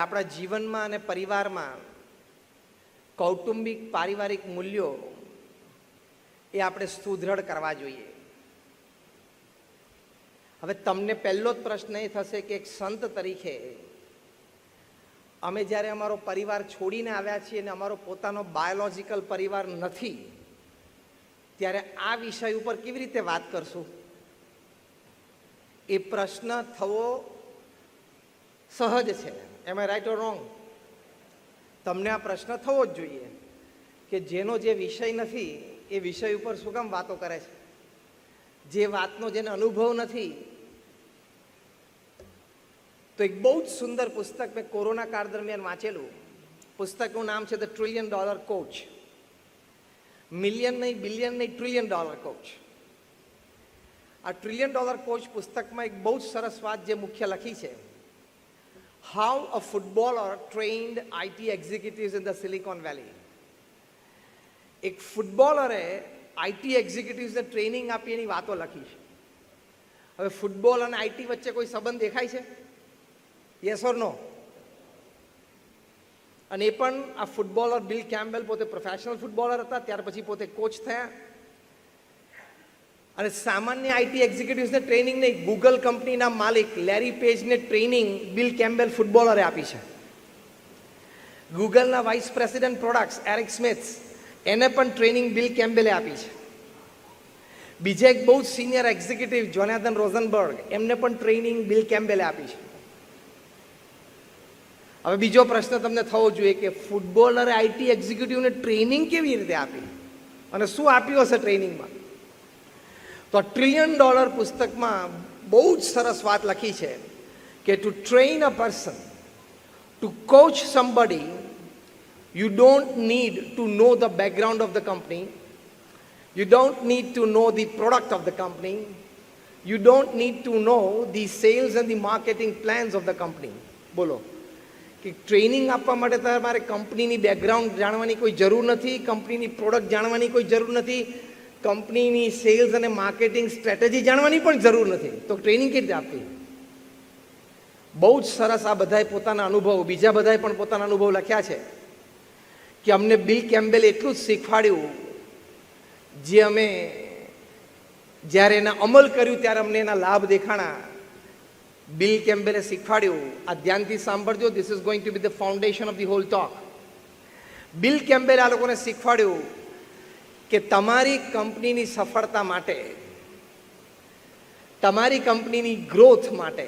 આપણા જીવનમાં અને પરિવારમાં કૌટુંબિક પારિવારિક મૂલ્યો એ આપણે સુદૃઢ કરવા જોઈએ. હવે તમને પહેલો જ પ્રશ્ન એ થશે કે એક સંત તરીકે અમે જ્યારે અમારો પરિવાર છોડીને આવ્યા છીએ અને અમારો પોતાનો બાયોલોજિકલ પરિવાર નથી, ત્યારે આ વિષય ઉપર કેવી રીતે વાત કરશું? એ પ્રશ્ન થવો સહજ છે. Am I right or wrong? તમને આ પ્રશ્ન થવો જ જોઈએ કે જેનો જે વિષય નથી એ વિષય ઉપર શું કામ વાતો કરે છે? જે વાતનો જેને અનુભવ નથી. તો એક બહુ જ સુંદર પુસ્તક મેં કોરોના કાળ દરમિયાન વાંચેલું. પુસ્તકનું નામ છે ધ $1 ટ્રિલિયન કોચ. મિલિયન નહીં, બિલિયન નહીં, $1 ટ્રિલિયન કોચ. આ $1 ટ્રિલિયન કોચ પુસ્તકમાં એક બહુ જ સરસ વાત જે મુખ્ય લખી છે, How a footballer trained IT executives in the Silicon Valley. એક ફૂટબોલરે આઈટી એક્ઝિક્યુટિવ્સને ટ્રેનિંગ આપી એની વાતો લખી છે. હવે ફૂટબોલ અને આઈટી વચ્ચે કોઈ સંબંધ દેખાય છે? યસ ઓર નો? અને એ પણ આ ફૂટબોલર બિલ કેમ્બેલ પોતે પ્રોફેશનલ ફૂટબોલર હતા, ત્યાર પછી પોતે કોચ થયા. અને સામાન્ય આઈટી એક્ઝિક્યુટિવ્સને ટ્રેનિંગ નહીં, ગૂગલ કંપનીના માલિક લેરી પેજને ટ્રેનિંગ બિલ કેમ્બેલ ફૂટબોલરે આપી છે. ગૂગલના vice president products Eric Smith, એને પણ ટ્રેનિંગ બિલ કેમ્બેલે આપી છે. બીજા એક બહુ જ સિનિયર એક્ઝિક્યુટિવ જોનાથન રોઝનબર્ગ, એમને પણ ટ્રેનિંગ બિલ કેમ્બેલે આપી છે. હવે બીજો પ્રશ્ન તમને થવો જોઈએ કે ફૂટબોલરે આઈટી એક્ઝિક્યુટિવને ટ્રેનિંગ કેવી રીતે આપી અને શું આપ્યું હશે ટ્રેનિંગમાં? તો $1 ટ્રિલિયન પુસ્તકમાં બહુ જ સરસ વાત લખી છે કે to train a person, to coach somebody, you don't need to know the background of the company, you don't need to know the product of the company, you don't need to know the sales and the marketing plans of the company. બોલો કે training આપવા માટે તમારે કંપનીની background જાણવાની કોઈ જરૂર નથી, કંપનીની પ્રોડક્ટ જાણવાની કોઈ જરૂર નથી, કંપનીની સેલ્સ અને માર્કેટિંગ સ્ટ્રેટેજી જાણવાની પણ જરૂર નથી. તો ટ્રેનિંગ કેવી રીતે આપવી? બહુ જ સરસ આ બધાએ પોતાના અનુભવ, બીજા બધાએ પણ પોતાના અનુભવ લખ્યા છે કે અમને બિલ કેમ્બેલે એટલું જ શીખવાડ્યું જે અમે જ્યારે એના અમલ કર્યું ત્યારે અમને એના લાભ દેખાણા. બિલ કેમ્બેલે શીખવાડ્યું, આ ધ્યાનથી સાંભળજો, this is going to be the foundation of the whole talk. Bill કેમ્બેલે આ લોકોને શીખવાડ્યું કે તમારી કંપનીની સફળતા માટે, તમારી કંપનીની ગ્રોથ માટે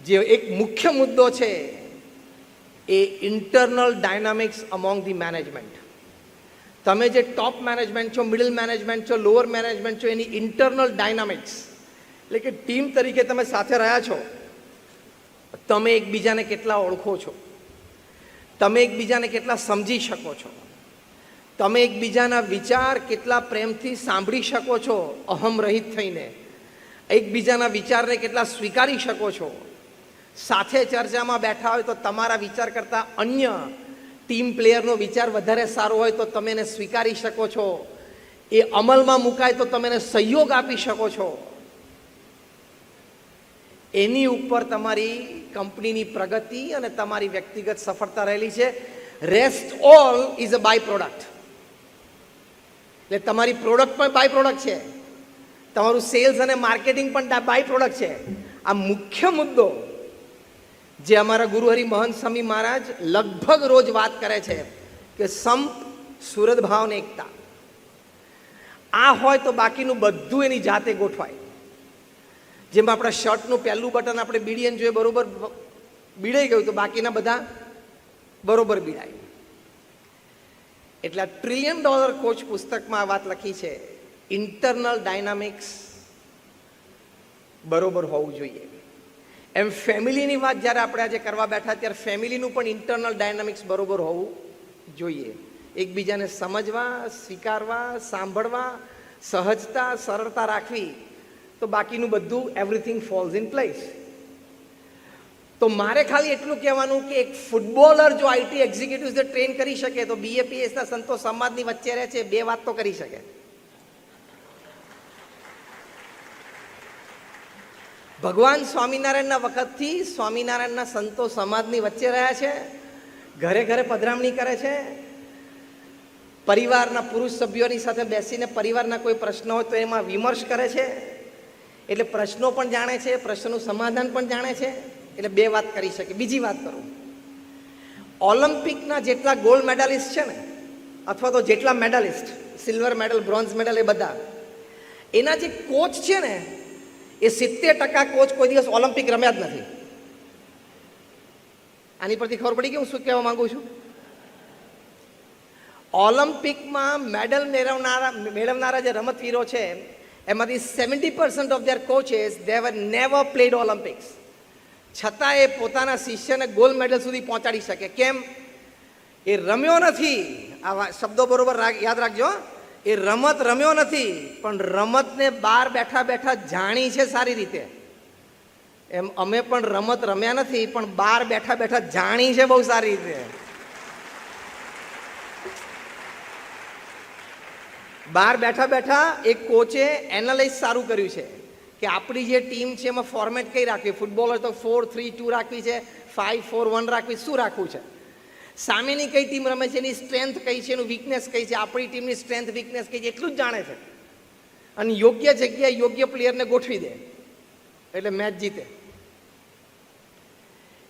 જે એક મુખ્ય મુદ્દો છે એ internal dynamics among the management. તમે જે ટોપ મેનેજમેન્ટ છો, મિડલ મેનેજમેન્ટ છો, લોઅર મેનેજમેન્ટ છો, એની ઇન્ટરનલ ડાયનામિક્સ એટલે કે ટીમ તરીકે તમે સાથે રહ્યા છો, તમે એકબીજાને કેટલા ઓળખો છો, તમે એકબીજાને કેટલા સમજી શકો છો, તમે એકબીજાના વિચાર કેટલા પ્રેમથી સાંભળી શકો છો, અહમ રહિત થઈને એકબીજાના વિચારને કેટલા સ્વીકારી શકો છો. સાથે ચર્ચામાં બેઠા હોય તો તમારા વિચાર કરતાં અન્ય ટીમ પ્લેયરનો વિચાર વધારે સારો હોય તો તમે એને સ્વીકારી શકો છો. એ અમલમાં મુકાય તો તમે એને સહયોગ આપી શકો છો. એની ઉપર તમારી કંપનીની પ્રગતિ અને તમારી વ્યક્તિગત સફળતા રહેલી છે. Rest all is a by product. એટલે તમારી પ્રોડક્ટ પણ બાય પ્રોડક્ટ છે, તમારું સેલ્સ અને માર્કેટિંગ પણ બાય પ્રોડક્ટ છે. આ મુખ્ય મુદ્દો જે અમારા ગુરુહરિ મહંત સ્વામી મહારાજ લગભગ રોજ વાત કરે છે કે સંપ, સુરત ભાવ ને એકતા. આ હોય તો બાકીનું બધું એની જાતે ગોઠવાય. જેમ આપણા શર્ટનું પહેલું બટન આપણે બીડીને જોઈએ બરોબર બીડાઈ ગયું તો બાકીના બધા બરોબર બીડાય. એટલે $1 ટ્રિલિયન કોચ પુસ્તકમાં આ વાત લખી છે, ઇન્ટરનલ ડાયનામિક્સ બરોબર હોવું જોઈએ. એમ ફેમિલીની વાત જ્યારે આપણે આજે કરવા બેઠા ત્યારે ફેમિલીનું પણ ઇન્ટરનલ ડાયનામિક્સ બરોબર હોવું જોઈએ. એકબીજાને સમજવા, સ્વીકારવા, સાંભળવા, સહજતા, સરળતા રાખવી તો બાકીનું બધું એવરીથિંગ ફોલ્સ ઇન પ્લેસ. તો મારે ખાલી એટલું કહેવાનું કે એક ફૂટબોલર જો આઈટી એક્ઝિક્યુટિવ્સને ટ્રેન કરી શકે તો બીએપીએસના સંતો સમાજની વચ્ચે રહે છે, 2 વાત તો કરી શકે. ભગવાન સ્વામિનારાયણના વખતથી સ્વામિનારાયણના સંતો સમાજની વચ્ચે રહ્યા છે, ઘરે ઘરે પધરામણી કરે છે, પરિવારના પુરુષ સભ્યોની સાથે બેસીને પરિવારના કોઈ પ્રશ્ન હોય તો એમાં વિમર્શ કરે છે. એટલે પ્રશ્નો પણ જાણે છે, પ્રશ્નનું સમાધાન પણ જાણે છે. એટલે બે વાત કરી શકે. બીજી વાત કરું, ઓલિમ્પિકના જેટલા ગોલ્ડ મેડાલિસ્ટ છે ને, અથવા તો જેટલા medallist, silver medal, bronze medal, એ બધા એના જે કોચ છે ને, એ 70% કોચ કોઈ દિવસ ઓલિમ્પિક રમ્યા જ નથી. આની પરથી ખબર પડી કે હું શું કહેવા માંગુ છું? ઓલિમ્પિકમાં મેડલ મેળવનારા જે રમતવીરો છે એમાંથી 70% of their coaches they have never played Olympics. છતાં એ પોતાના શિષ્યને ગોલ્ડ મેડલ સુધી પહોંચાડી શકે. કેમ? એ રમ્યો નથી. આ શબ્દો બરોબર યાદ રાખજો. એ રમત રમ્યો નથી, પણ રમતને બહાર બેઠા બેઠા જાણી છે સારી રીતે. એમ અમે પણ રમત રમ્યા નથી, પણ બહાર બેઠા બેઠા જાણી છે બહુ સારી રીતે. બહાર બેઠા બેઠા એક કોચે એનાલાઇઝ સારું કર્યું છે કે આપણી જે ટીમ છે એમાં ફોર્મેટ કઈ રાખવી. ફૂટબોલ હોય તો 4-3-2 રાખવી છે, 5-4-1 રાખવી, શું રાખવું છે? સામેની કઈ ટીમ રમે છે, એની સ્ટ્રેન્થ કઈ છે, એનું વીકનેસ કઈ છે, આપણી ટીમની સ્ટ્રેન્થ વીકનેસ કઈ છે, એટલું જ જાણે છે. અને યોગ્ય જગ્યાએ યોગ્ય પ્લેયરને ગોઠવી દે એટલે મેચ જીતે.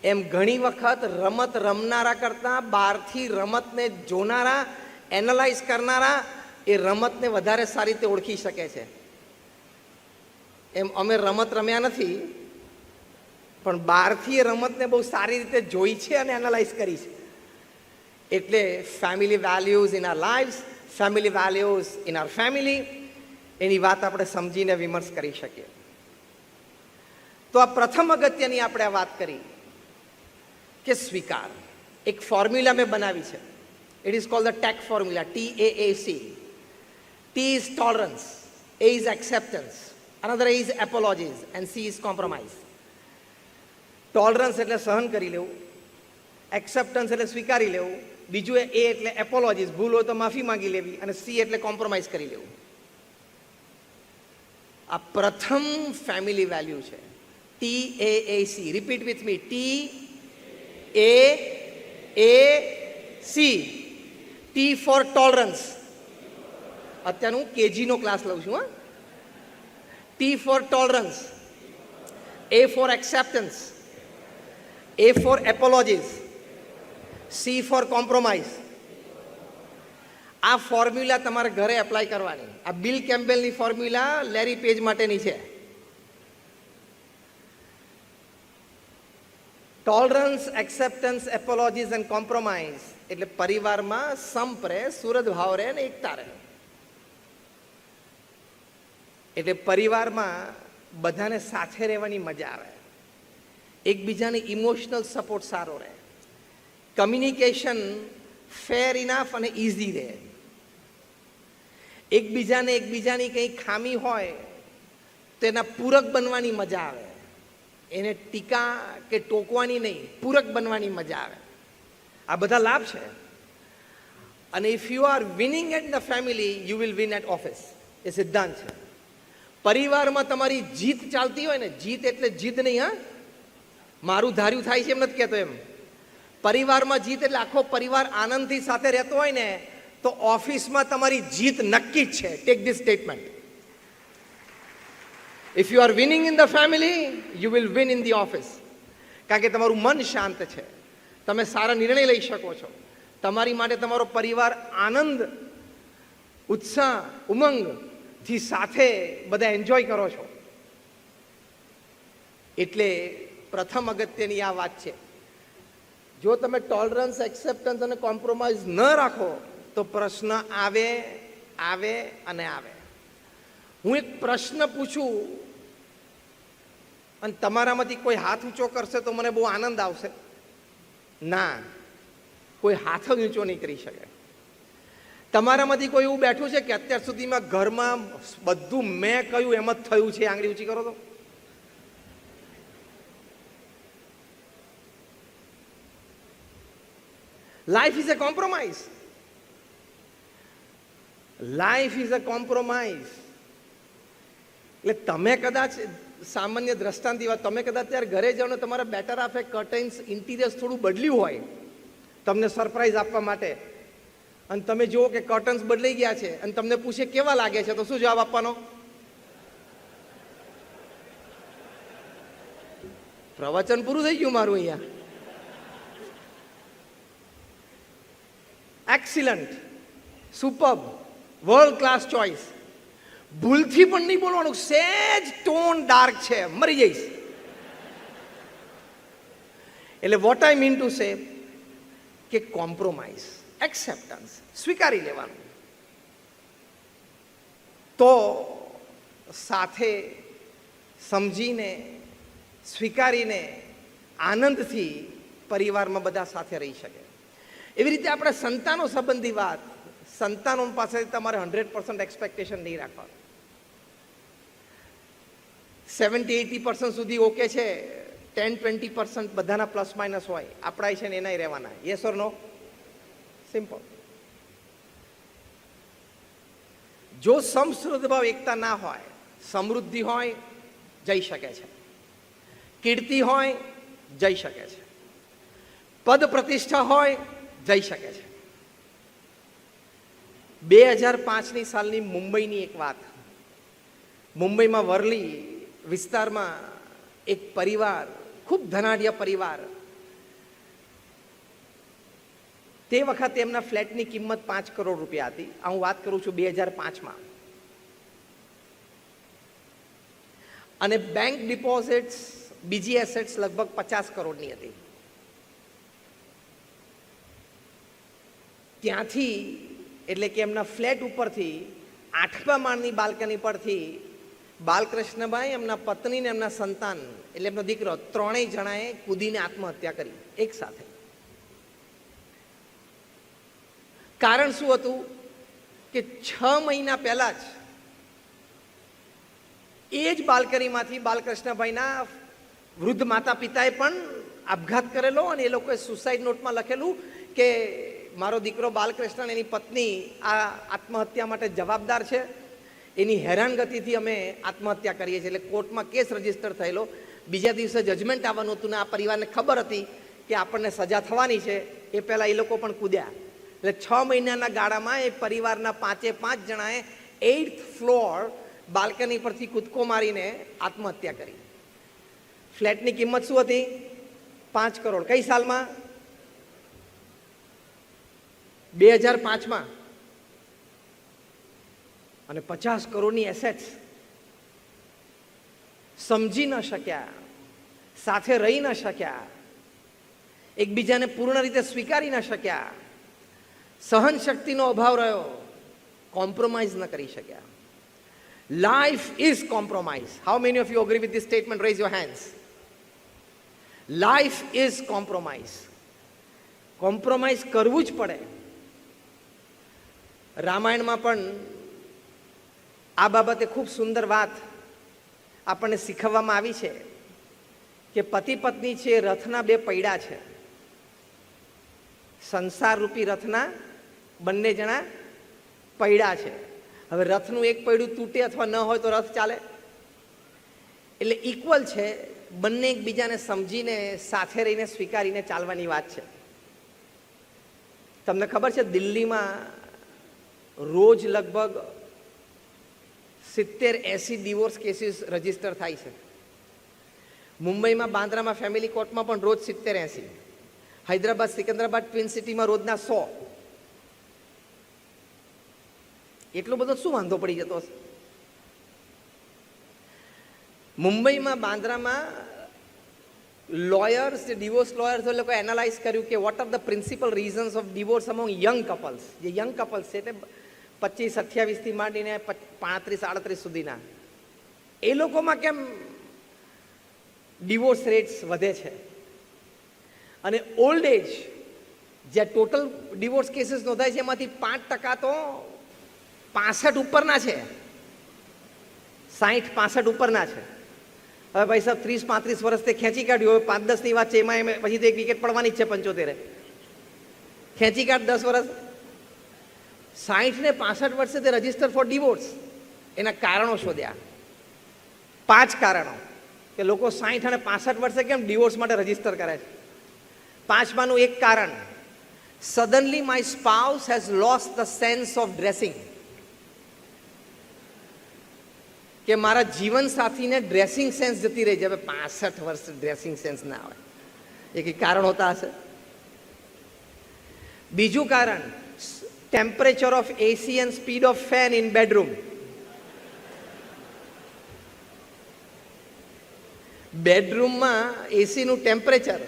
એમ ઘણી વખત રમત રમનારા કરતાં બહારથી રમતને જોનારા, એનાલાઇઝ કરનારા એ રમતને વધારે સારી રીતે ઓળખી શકે છે. એમ અમે રમત રમ્યા નથી, પણ બહારથી એ રમતને બહુ સારી રીતે જોઈ છે અને એનાલાઇઝ કરી છે. એટલે family values in our lives, family values in our family, એની વાત આપણે સમજીને વિમર્શ કરી શકીએ. તો આ પ્રથમ અગત્યની આપણે વાત કરી કે સ્વીકાર. એક ફોર્મ્યુલા મેં બનાવી છે. It is called the TAAC formula, TAAC. T is tolerance, A is acceptance, another A is apologies, and C is compromise. Tolerance એટલે સહન કરી લેવું, એક્સેપ્ટન્સ એટલે સ્વીકારી લેવું, બીજું A એટલે એપોલોજીસ, ભૂલ હોય તો માફી માંગી લેવી, અને C એટલે કોમ્પ્રોમાઇઝ કરી લેવું. આ પ્રથમ ફેમિલી વેલ્યુ છે, TAAC. Repeat with me, TAAC. T for tolerance. અત્યારે હું કેજીનો ક્લાસ લઉં છું. T for tolerance, A for acceptance, A for apologies, C for compromise. આ ફોર્મ્યુલા તમારે ઘરે એપ્લાય કરવાની. આ બિલ કેમ્પબેલની ફોર્મ્યુલા લેરી પેજ માટેની છે. Tolerance, acceptance, apologies and compromise એટલે પરિવારમાં સંપ રહે, સુરદ ભાવ રહે અને એકતા રહે. એટલે પરિવારમાં બધાને સાથે રહેવાની મજા આવે, એકબીજાને ઇમોશનલ સપોર્ટ સારો રહે, કમ્યુનિકેશન ફેર ઇનફ અને ઇઝી રહે, એકબીજાની કંઈ ખામી હોય તો એના પૂરક બનવાની મજા આવે, એને ટીકા કે ટોકવાની નહીં, પૂરક બનવાની મજા આવે. આ બધા લાભ છે. અને if you are winning at the family, you will win at office. એ સિદ્ધાંત છે. પરિવારમાં તમારી જીત ચાલતી હોય ને, જીત એટલે જીદ નહીં, હા, મારું ધાર્યું થાય છે એમ નથી કહેતો. એમ પરિવારમાં જીત એટલે આખો પરિવાર આનંદથી સાથે રહેતો હોય ને, તો ઓફિસમાં તમારી જીત નક્કી જ છે. Take this statement. If you are winning in the family, you will win in the office. કારણ કે તમારું મન શાંત છે, તમે સારા નિર્ણય લઈ શકો છો, તમારી માટે તમારો પરિવાર આનંદ, ઉત્સાહ, ઉમંગથી સાથે બધા એન્જોય કરો છો. એટલે પ્રથમ અગત્યની આ વાત છે. જો તમે ટોલરન્સ, એક્સેપ્ટન્સ અને કોમ્પ્રોમાઇઝ ન રાખો તો પ્રશ્ન આવે અને આવે. હું એક પ્રશ્ન પૂછું અને તમારામાંથી કોઈ હાથ ઊંચો કરશે તો મને બહુ આનંદ આવશે. ના, કોઈ હાથ જ ઊંચો નહીં કરી શકે. તમારામાંથી કોઈ એવું બેઠું છે કે અત્યાર સુધીમાં ઘરમાં બધું મેં કહ્યું એમ જ થયું છે? આંગળી ઊંચી કરો તો. Life is a compromise. Life is a compromise. એટલે તમે કદાચ સામાન્ય દ્રષ્ટાંતની વાત, તમે કદાચ ત્યારે ઘરે જાઓ ને તમારા બેટર હાફે કર્ટન્સ ઇન્ટિરિયર્સ થોડું બદલ્યું હોય તમને સરપ્રાઈઝ આપવા માટે, અને તમે જુઓ કે કર્ટન્સ બદલાઈ ગયા છે અને તમને પૂછે કેવા લાગે છે, તો શું જવાબ આપવાનો? પ્રવચન પૂરું થઈ ગયું મારું અહીંયા. Excellent, superb, world class choice. ભૂલથી પણ નહીં બોલવાનું, સેજ ટોન ડાર્ક છે, મરી જઈશ. એટલે what I mean to say કે કોમ્પ્રોમાઇઝ, એક્સેપ્ટન્સ, સ્વીકારી લેવાનું. તો સાથે સમજીને, સ્વીકારીને, આનંદથી પરિવારમાં બધા સાથે રહી શકે. એવી રીતે આપણે સંતાનો સંબંધી વાત, સંતાનો પાસે તમારે 100% એક્સપેક્ટેશન નહીં રાખવાનું. 70-80% સુધી ઓકે છે, 10-20% બધાના પ્લસ માઇનસ હોય, આપણા છે ને એના રહેવાના. Yes or no? સિમ્પલ. જો સમશ્રુત ભાવ એકતા ના હોય, સમૃદ્ધિ હોય જઈ શકે છે, કીર્તિ હોય જઈ શકે છે, પદ પ્રતિષ્ઠા હોય જઈ શકે છે. 2005ની સાલની મુંબઈની એક વાત. મુંબઈમાં વરલી વિસ્તારમાં એક પરિવાર, ખૂબ ધનાઢ્ય પરિવાર, તે વખતે એમના ફ્લેટની કિંમત 5 કરોડ રૂપિયા હતી. આ હું વાત કરું છું 2005માં. અને બેંક ડિપોઝિટ્સ, બીજી એસેટ્સ લગભગ 50 કરોડની હતી. ત્યાંથી એટલે કે એમના ફ્લેટ ઉપરથી 8મા માળની બાલ્કની પરથી બાલકૃષ્ણભાઈ, એમના પત્ની ને એમના સંતાન એટલે એમનો દીકરો, ત્રણેય જણાએ કૂદીને આત્મહત્યા કરી એક સાથે. કારણ શું હતું કે 6 મહિના પહેલા જ એ જ બાલ્કનીમાંથી બાલકૃષ્ણભાઈના વૃદ્ધ માતા પિતાએ પણ આપઘાત કરેલો, અને એ લોકોએ સુસાઇડ નોટમાં લખેલું કે મારો દીકરો બાલકૃષ્ણ, એની પત્ની આ આત્મહત્યા માટે જવાબદાર છે, એની હેરાનગતિથી અમે આત્મહત્યા કરીએ છીએ. એટલે કોર્ટમાં કેસ રજીસ્ટર થયેલો. બીજા દિવસે જજમેન્ટ આવવાનું હતું ને આ પરિવારને ખબર હતી કે આપણને સજા થવાની છે, એ પહેલાં એ લોકો પણ કૂદ્યા. એટલે 6 મહિનાના ગાળામાં એ પરિવારના 5 જણાએ 8th ફ્લોર બાલ્કની પરથી કૂદકો મારીને આત્મહત્યા કરી. ફ્લેટની કિંમત શું હતી? 5 કરોડ. કઈ સાલમાં? 2005માં. અને 50 કરોડની એસેટ્સ. સમજી ન શક્યા, સાથે રહી ન શક્યા, એકબીજાને પૂર્ણ રીતે સ્વીકારી ન શક્યા, સહન શક્તિનો અભાવ રહ્યો, કોમ્પ્રોમાઇઝ ન કરી શક્યા. Life is compromise. How many of you agree with this statement? Rays your hands. Life is compromise. Compromise કરવું જ પડે. રામાયણમાં પણ આ બાબતે ખૂબ સુંદર વાત આપણને શીખવવામાં આવી છે કે પતિ પત્ની છે, રથના 2 પૈડા છે. સંસાર રૂપી રથના બંને જણા પૈડા છે. હવે રથનું એક પૈડું તૂટે અથવા ન હોય તો રથ ચાલે? એટલે ઇક્વલ છે. બંને એકબીજાને સમજીને, સાથે રહીને, સ્વીકારીને ચાલવાની વાત છે. તમને ખબર છે દિલ્હીમાં રોજ લગભગ 70-80 ડિવોર્સ કેસીસ રજીસ્ટર થાય છે. મુંબઈમાં બાંદ્રામાં ફેમિલી કોર્ટમાં પણ રોજ 70-80. હૈદરાબાદ, સિકંદરાબાદ, ટ્વિન સિટીમાં રોજના 100. એટલો બધો શું વાંધો પડી જતો હશે? મુંબઈમાં, બાંદ્રામાં લોયર્સ, ડિવોર્સ લોયર્સ, એ લોકોએ એનાલાઇઝ કર્યું કે what are the principal reasons of divorce among young couples. જે યંગ કપલ્સ છે એટલે 25-28થી માંડીને 35-38 સુધીના, એ લોકોમાં કેમ ડિવોર્સ રેટ્સ વધે છે. અને ઓલ્ડ એજ, જે ટોટલ ડિવોર્સ કેસીસ નોંધાય છે એમાંથી 5% તો 65 ઉપરના છે, 60-65 ઉપરના છે. હવે ભાઈ સાહેબ 30-35 વર્ષ તે ખેંચી કાઢ્યું. હવે 5-10ની વાત છે, એમાં પછી તો એક વિકેટ પડવાની જ છે. 75 ખેંચી કાઢ 10 વર્ષ. 60 ને 65 વર્ષે તે રજીસ્ટર ફોર ડિવોર્સ. એના કારણો શોધ્યા. 5 કારણો કે લોકો 60 અને 65 વર્ષે કેમ ડિવોર્સ માટે રજીસ્ટર કરે છે. 5માનું એક કારણ, suddenly my spouse has lost the sense of dressing. કે મારા જીવન સાથીને ડ્રેસિંગ સેન્સ જતી રહી છે. હવે 65 વર્ષ ડ્રેસિંગ સેન્સ ના આવે, એ કંઈ કારણ હોતા હશે. બીજું કારણ, temperature of AC and speed of fan in bedroom. બેડરૂમમાં એસીનું ટેમ્પરેચર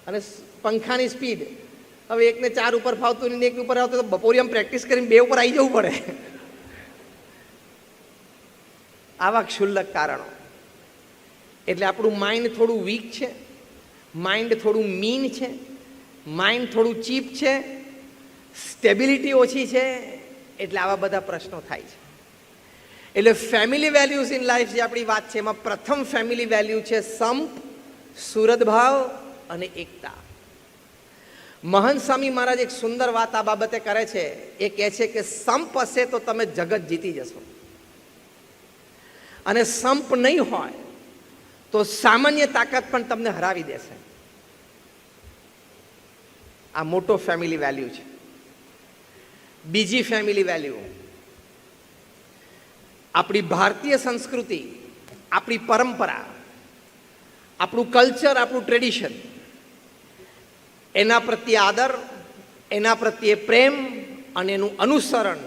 અને પંખાની સ્પીડ, હવે એકને 4 ઉપર ફાવતું નહીં, એક ઉપર આવતું, તો બપોરિયામ પ્રેક્ટિસ કરીને 2 ઉપર આવી જવું પડે. આવા ક્ષુલ્લક કારણો. એટલે આપણું માઇન્ડ થોડું વીક છે, માઇન્ડ થોડું મીન છે, માઇન્ડ થોડું ચીપ છે, સ્ટેબિલિટી ઓછી છે, એટલે આવા બધા પ્રશ્નો થાય છે. એટલે ફેમિલી વેલ્યુઝ ઇન લાઈફ જે આપણી વાત છે, એમાં પ્રથમ ફેમિલી વેલ્યુ છે સંપ, સુહૃદભાવ અને એકતા. મહંત સ્વામી મહારાજ એક સુંદર વાત આ બાબતે કરે છે. એ કહે છે કે સંપ હશે તો તમે જગત જીતી જશો, અને સંપ નહીં હોય તો સામાન્ય તાકાત પણ તમને હરાવી દેશે. આ મોટો ફેમિલી વેલ્યુ છે. બીજી ફેમિલી વેલ્યુ, આપણી ભારતીય સંસ્કૃતિ, આપણી પરંપરા, આપણું કલ્ચર, આપણું ટ્રેડિશન, એના પ્રત્યે આદર, એના પ્રત્યે પ્રેમ અને એનું અનુસરણ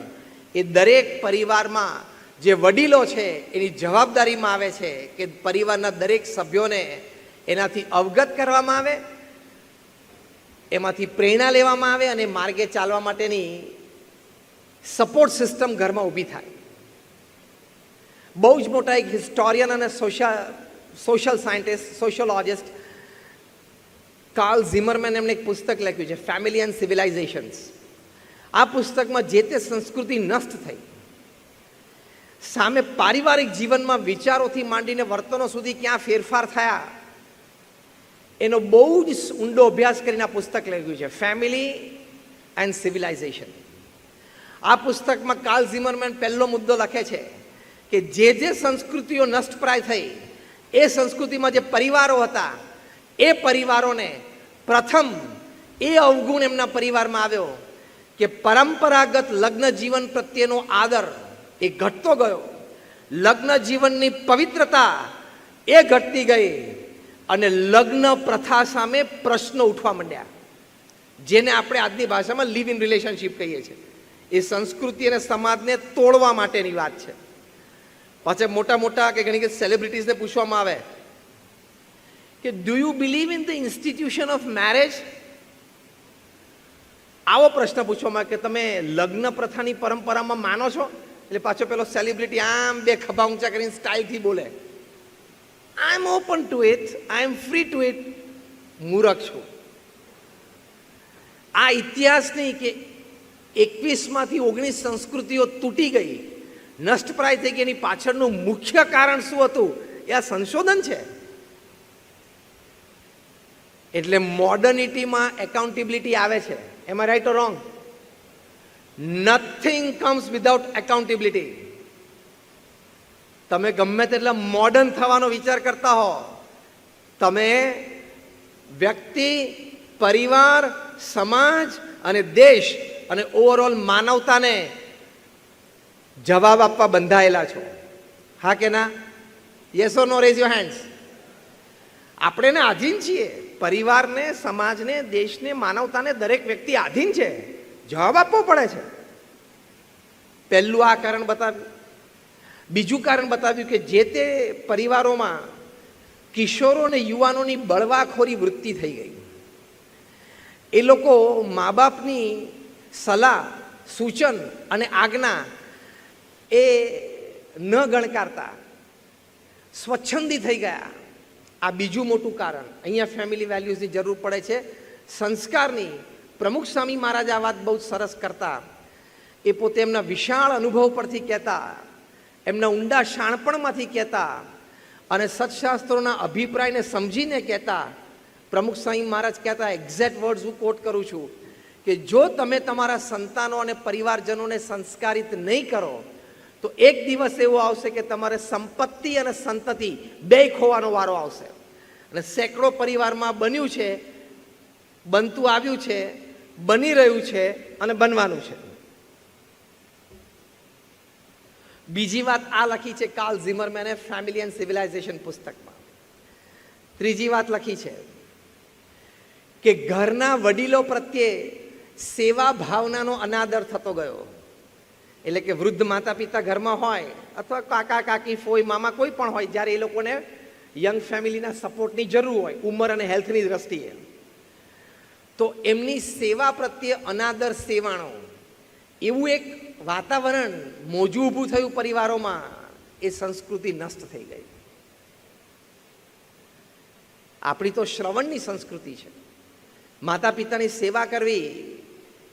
એ દરેક પરિવારમાં જે વડીલો છે એની જવાબદારીમાં આવે છે કે પરિવારના દરેક સભ્યોને એનાથી અવગત કરવામાં આવે, એમાંથી પ્રેરણા લેવામાં આવે અને માર્ગે ચાલવા માટેની સપોર્ટ સિસ્ટમ ઘરમાં ઊભી થાય. બહુ જ મોટા એક હિસ્ટોરિયન અને સોશિયલ સાયન્ટિસ્ટ, સોશિયોલોજિસ્ટ કાર્લ ઝિમરમેન, એમણે એક પુસ્તક લખ્યું છે ફેમિલી એન્ડ સિવિલાઇઝેશન્સ. આ પુસ્તકમાં જે તે સંસ્કૃતિ નષ્ટ થઈ સામે પારિવારિક જીવનમાં વિચારોથી માંડીને વર્તનો સુધી ક્યાં ફેરફાર થયા એનો બહુ જ ઊંડો અભ્યાસ કરીને આ પુસ્તક લખ્યું છે ફેમિલી એન્ડ સિવિલાઇઝેશન. આ પુસ્તકમાં કાર્લ ઝિમરમેન પહેલો મુદ્દો લખે છે કે જે સંસ્કૃતિઓ નષ્ટપ્રાય થઈ એ સંસ્કૃતિમાં જે પરિવારો હતા એ પરિવારોને પ્રથમ એ અવગુણ એમના પરિવારમાં આવ્યો કે પરંપરાગત લગ્ન જીવન પ્રત્યેનો આદર એ ઘટતો ગયો, લગ્ન જીવનની પવિત્રતા એ ઘટતી ગઈ અને લગ્ન પ્રથા સામે પ્રશ્નો ઉઠવા માંડ્યા, જેને આપણે આજની ભાષામાં લિવ ઇન રિલેશનશિપ કહીએ છીએ. એ સંસ્કૃતિ અને સમાજને તોડવા માટેની વાત છે. પાછા મોટા મોટા કે ઘણી સેલિબ્રિટીઝને પૂછવામાં આવે કે do you believe in the institution of marriage? આવો પ્રશ્ન પૂછવામાં આવે કે તમે લગ્ન પ્રથાની પરંપરામાં માનો છો? એટલે પાછો પેલો સેલિબ્રિટી આમ 2 ખભા ઊંચા કરીને સ્ટાઇલથી બોલે, I am open to it, I am free to it. મૂરખ છું. આ ઇતિહાસ નહીં કે 21માંથી 19 સંસ્કૃતિઓ તૂટી ગઈ, નષ્ટપ્રાય થઈ ગઈ, એની પાછળનું મુખ્ય કારણ શું હતું એ આ સંશોધન છે. એટલે મોડર્નિટીમાં એકાઉન્ટેબિલિટી આવે છે. Am I right or wrong? Nothing comes without accountability. તમે ગમે તેટલા મોડર્ન થવાનો વિચાર કરતા હો, તમે વ્યક્તિ, પરિવાર, સમાજ અને દેશ અને ઓવરઓલ માનવતાને જવાબ આપવા બંધાયેલા છો. હા કે ના? Yes or no? Raise your hands. આપણે ને આધીન છીએ. પરિવારને, સમાજને, દેશને, માનવતાને દરેક વ્યક્તિ આધીન છે. જવાબ આપવો પડે છે. પહેલું આ કારણ બતાવ્યું. બીજું કારણ બતાવ્યું કે જે તે પરિવારોમાં કિશોરો અને યુવાનોની બળવાખોરી વૃત્તિ થઈ ગઈ. એ લોકો મા બાપની સલાહ, સૂચન અને આજ્ઞા એ ન ગણકારતા સ્વચ્છંદી થઈ ગયા. આ બીજું મોટું કારણ. અહીંયા ફેમિલી વેલ્યુઝની જરૂર પડે છે, સંસ્કારની. પ્રમુખ સ્વામી મહારાજ આ વાત બહુ સરસ કરતા. એ પોતે એમના વિશાળ અનુભવ પરથી કહેતા, એમના ઊંડા શાણપણમાંથી કહેતા અને સત્શાસ્ત્રોના અભિપ્રાયને સમજીને કહેતા. પ્રમુખ સ્વામી મહારાજ કહેતા, એક્ઝેક્ટ વર્ડ્સ હું કોટ કરું છું, કે જો તમે તમારા સંતાનો અને પરિવારજનોને સંસ્કારિત નહીં કરો તો તો એક દિવસ એવો આવશે કે તમારે સંપત્તિ અને સંતતિ બે ખોવાનો વારો આવશે. અને સેંકડો પરિવારમાં બન્યું છે, બનતું આવ્યું છે, બની રહ્યું છે અને બનવાનું છે. બીજી વાત આ લખી છે કાર્લ ઝિમરમેને ફેમિલી એન્ડ સિવિલાઇઝેશન પુસ્તકમાં. ત્રીજી વાત લખી છે કે ઘરના વડીલો પ્રત્યે સેવા ભાવનાનો અનાદર થતો ગયો. એટલે કે વૃદ્ધ માતા પિતા ઘરમાં હોય અથવા કાકા કાકી ફોઈ મામા કોઈ પણ હોય, જ્યારે એ લોકોને યંગ ફેમિલીના સપોર્ટની જરૂર હોય ઉંમર અને હેલ્થની દ્રષ્ટિએ, તો એમની સેવા પ્રત્યે અનાદર સેવાણો એવું એક વાતાવરણ મોજું ઊભું થયું પરિવારોમાં. એ સંસ્કૃતિ નષ્ટ થઈ ગઈ. આપણી તો શ્રવણની સંસ્કૃતિ છે. માતા પિતાની સેવા કરવી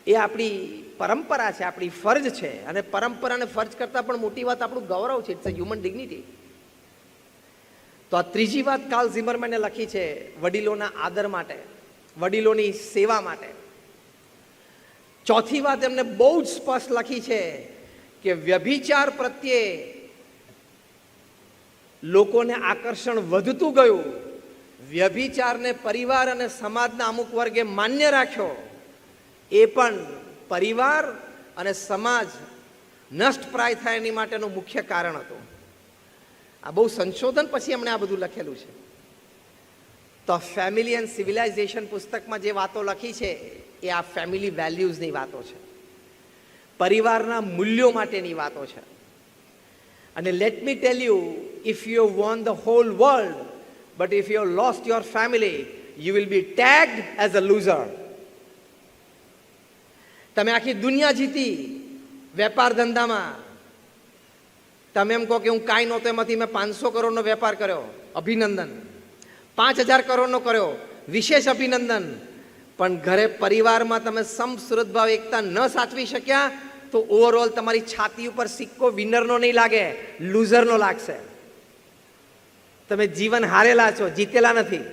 એ આપણી પરંપરા છે, આપણી ફરજ છે. અને પરંપરા અને ફરજ કરતાં પણ મોટી વાત આપણું ગૌરવ છે. It's a human dignity. તો આ ત્રીજી વાત કાર્લ ઝિમરમેને લખી છે વડીલોના આદર માટે, વડીલોની સેવા માટે. ચોથી વાત એમને બહુ જ સ્પષ્ટ લખી છે કે વ્યભિચાર પ્રત્યે લોકોને આકર્ષણ વધતું ગયું. વ્યભિચારને પરિવાર અને સમાજના અમુક વર્ગે માન્ય રાખ્યો. એ પણ પરિવાર અને સમાજ નષ્ટપ્રાય થાય એની માટેનું મુખ્ય કારણ હતું. આ બહુ સંશોધન પછી એમણે આ બધું લખેલું છે. તો ફેમિલી એન્ડ સિવિલાઇઝેશન પુસ્તકમાં જે વાતો લખી છે એ આ ફેમિલી વેલ્યુઝની વાતો છે, પરિવારના મૂલ્યો માટેની વાતો છે. અને late me tell you, if you won the hall world but if you lost your family you will be tagged as a loser. તમે આખી દુનિયા જીતી વેપાર ધંધામાં, તમે એમ કહો કે હું કાંઈ નહોતો, એમાંથી મેં 500 કરોડનો વેપાર કર્યો, અભિનંદન. 5000 કરોડનો કર્યો, વિશેષ અભિનંદન. પણ ઘરે પરિવારમાં તમે સમસુરતભાવ એકતા ન સાચવી શક્યા તો ઓવરઓલ તમારી છાતી ઉપર સિક્કો વિનરનો નહીં લાગે, લૂઝરનો લાગશે. તમે જીવન હારેલા છો, જીતેલા નથી.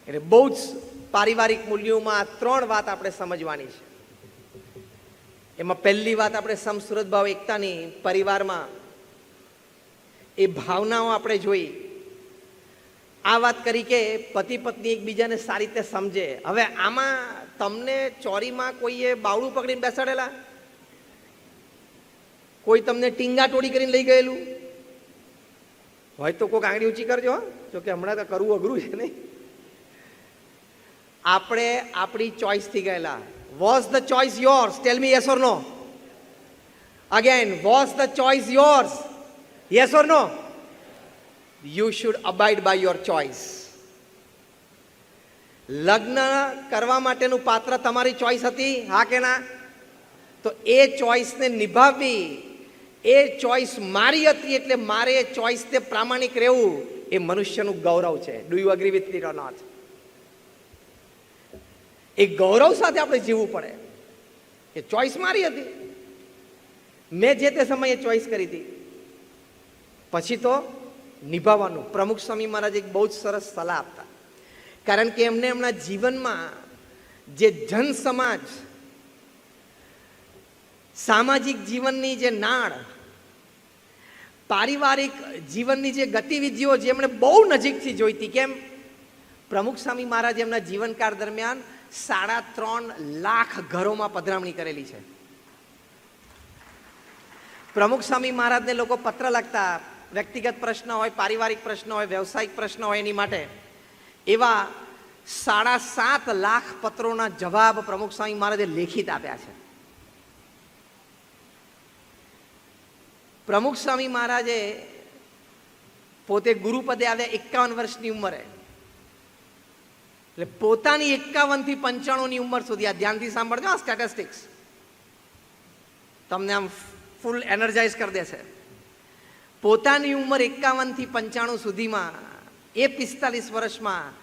એટલે બહુ જ પારિવારિક મૂલ્યોમાં 3 વાત આપણે સમજવાની છે. એમાં પહેલી વાત આપણે સમસુરતભાવ એકતાની પરિવારમાં એ ભાવનાઓ આપણે જોઈ. આ વાત કરી કે પતિ પત્ની એકબીજાને સારી રીતે સમજે. હવે આમાં તમને ચોરીમાં કોઈએ બાવડું પકડીને બેસાડેલા, કોઈ તમને ટીંગા ટોળી કરીને લઈ ગયેલું હોય તો કોઈક આંગળી ઊંચી કરજો. જો કે હમણાં તો કરવું અઘરું છે નહીં. આપણે આપણી ચોઈસથી ગયેલા. Was the choice yours? Tell me yes or no. Again, was the choice yours? Yes or no? You should abide by your choice. લગ્ન કરવા માટેનું પાત્ર તમારી ચોઈસ હતી, હા કે ના? તો એ ચોઈસને નિભાવવી, એ ચોઈસ મારી હતી એટલે મારે એ ચોઈસને પ્રામાણિક રહેવું એ મનુષ્યનું ગૌરવ છે. Do you agree with it or not? એ ગૌરવ સાથે આપણે જીવવું પડે. એ ચોઈસ મારી હતી, મેં જે તે સમયે ચોઈસ કરી હતી, પછી તો નિભાવવાનું. પ્રમુખ સ્વામી મહારાજ એક બહુ જ સરસ સલાહ આપતા, કારણ કે એમને એમના જીવનમાં જે જન સમાજ, સામાજિક જીવનની જે નાળ, પારિવારિક જીવનની જે ગતિવિધિઓ જે એમણે બહુ નજીકથી જોઈતી. કેમ? પ્રમુખ સ્વામી મહારાજ એમના જીવનકાળ દરમિયાન 3.5 લાખ ઘરોમાં પધરામણી કરેલી છે. પ્રમુખ સ્વામી મહારાજને લોકો પત્ર લખતા, વ્યક્તિગત પ્રશ્ન હોય, પારિવારિક પ્રશ્ન હોય, વ્યવસાયિક પ્રશ્ન હોય, એની માટે એવા 7.5 લાખ પત્રોના જવાબ પ્રમુખ સ્વામી મહારાજે લેખિત આપ્યા છે. પ્રમુખ સ્વામી મહારાજે પોતે ગુરુપદે આવ્યા 51 વર્ષની ઉંમરે. એટલે પોતાની 51 થી 95ની ઉંમર સુધી, આ ધ્યાનથી સાંભળજો આ સ્ટેટિસ્ટિક્સ, તમને આમ ફૂલ એનર્જાઇઝ કરી દેશે. પોતાની ઉંમર 51 થી 95 સુધીમાં એ 45 વર્ષમાં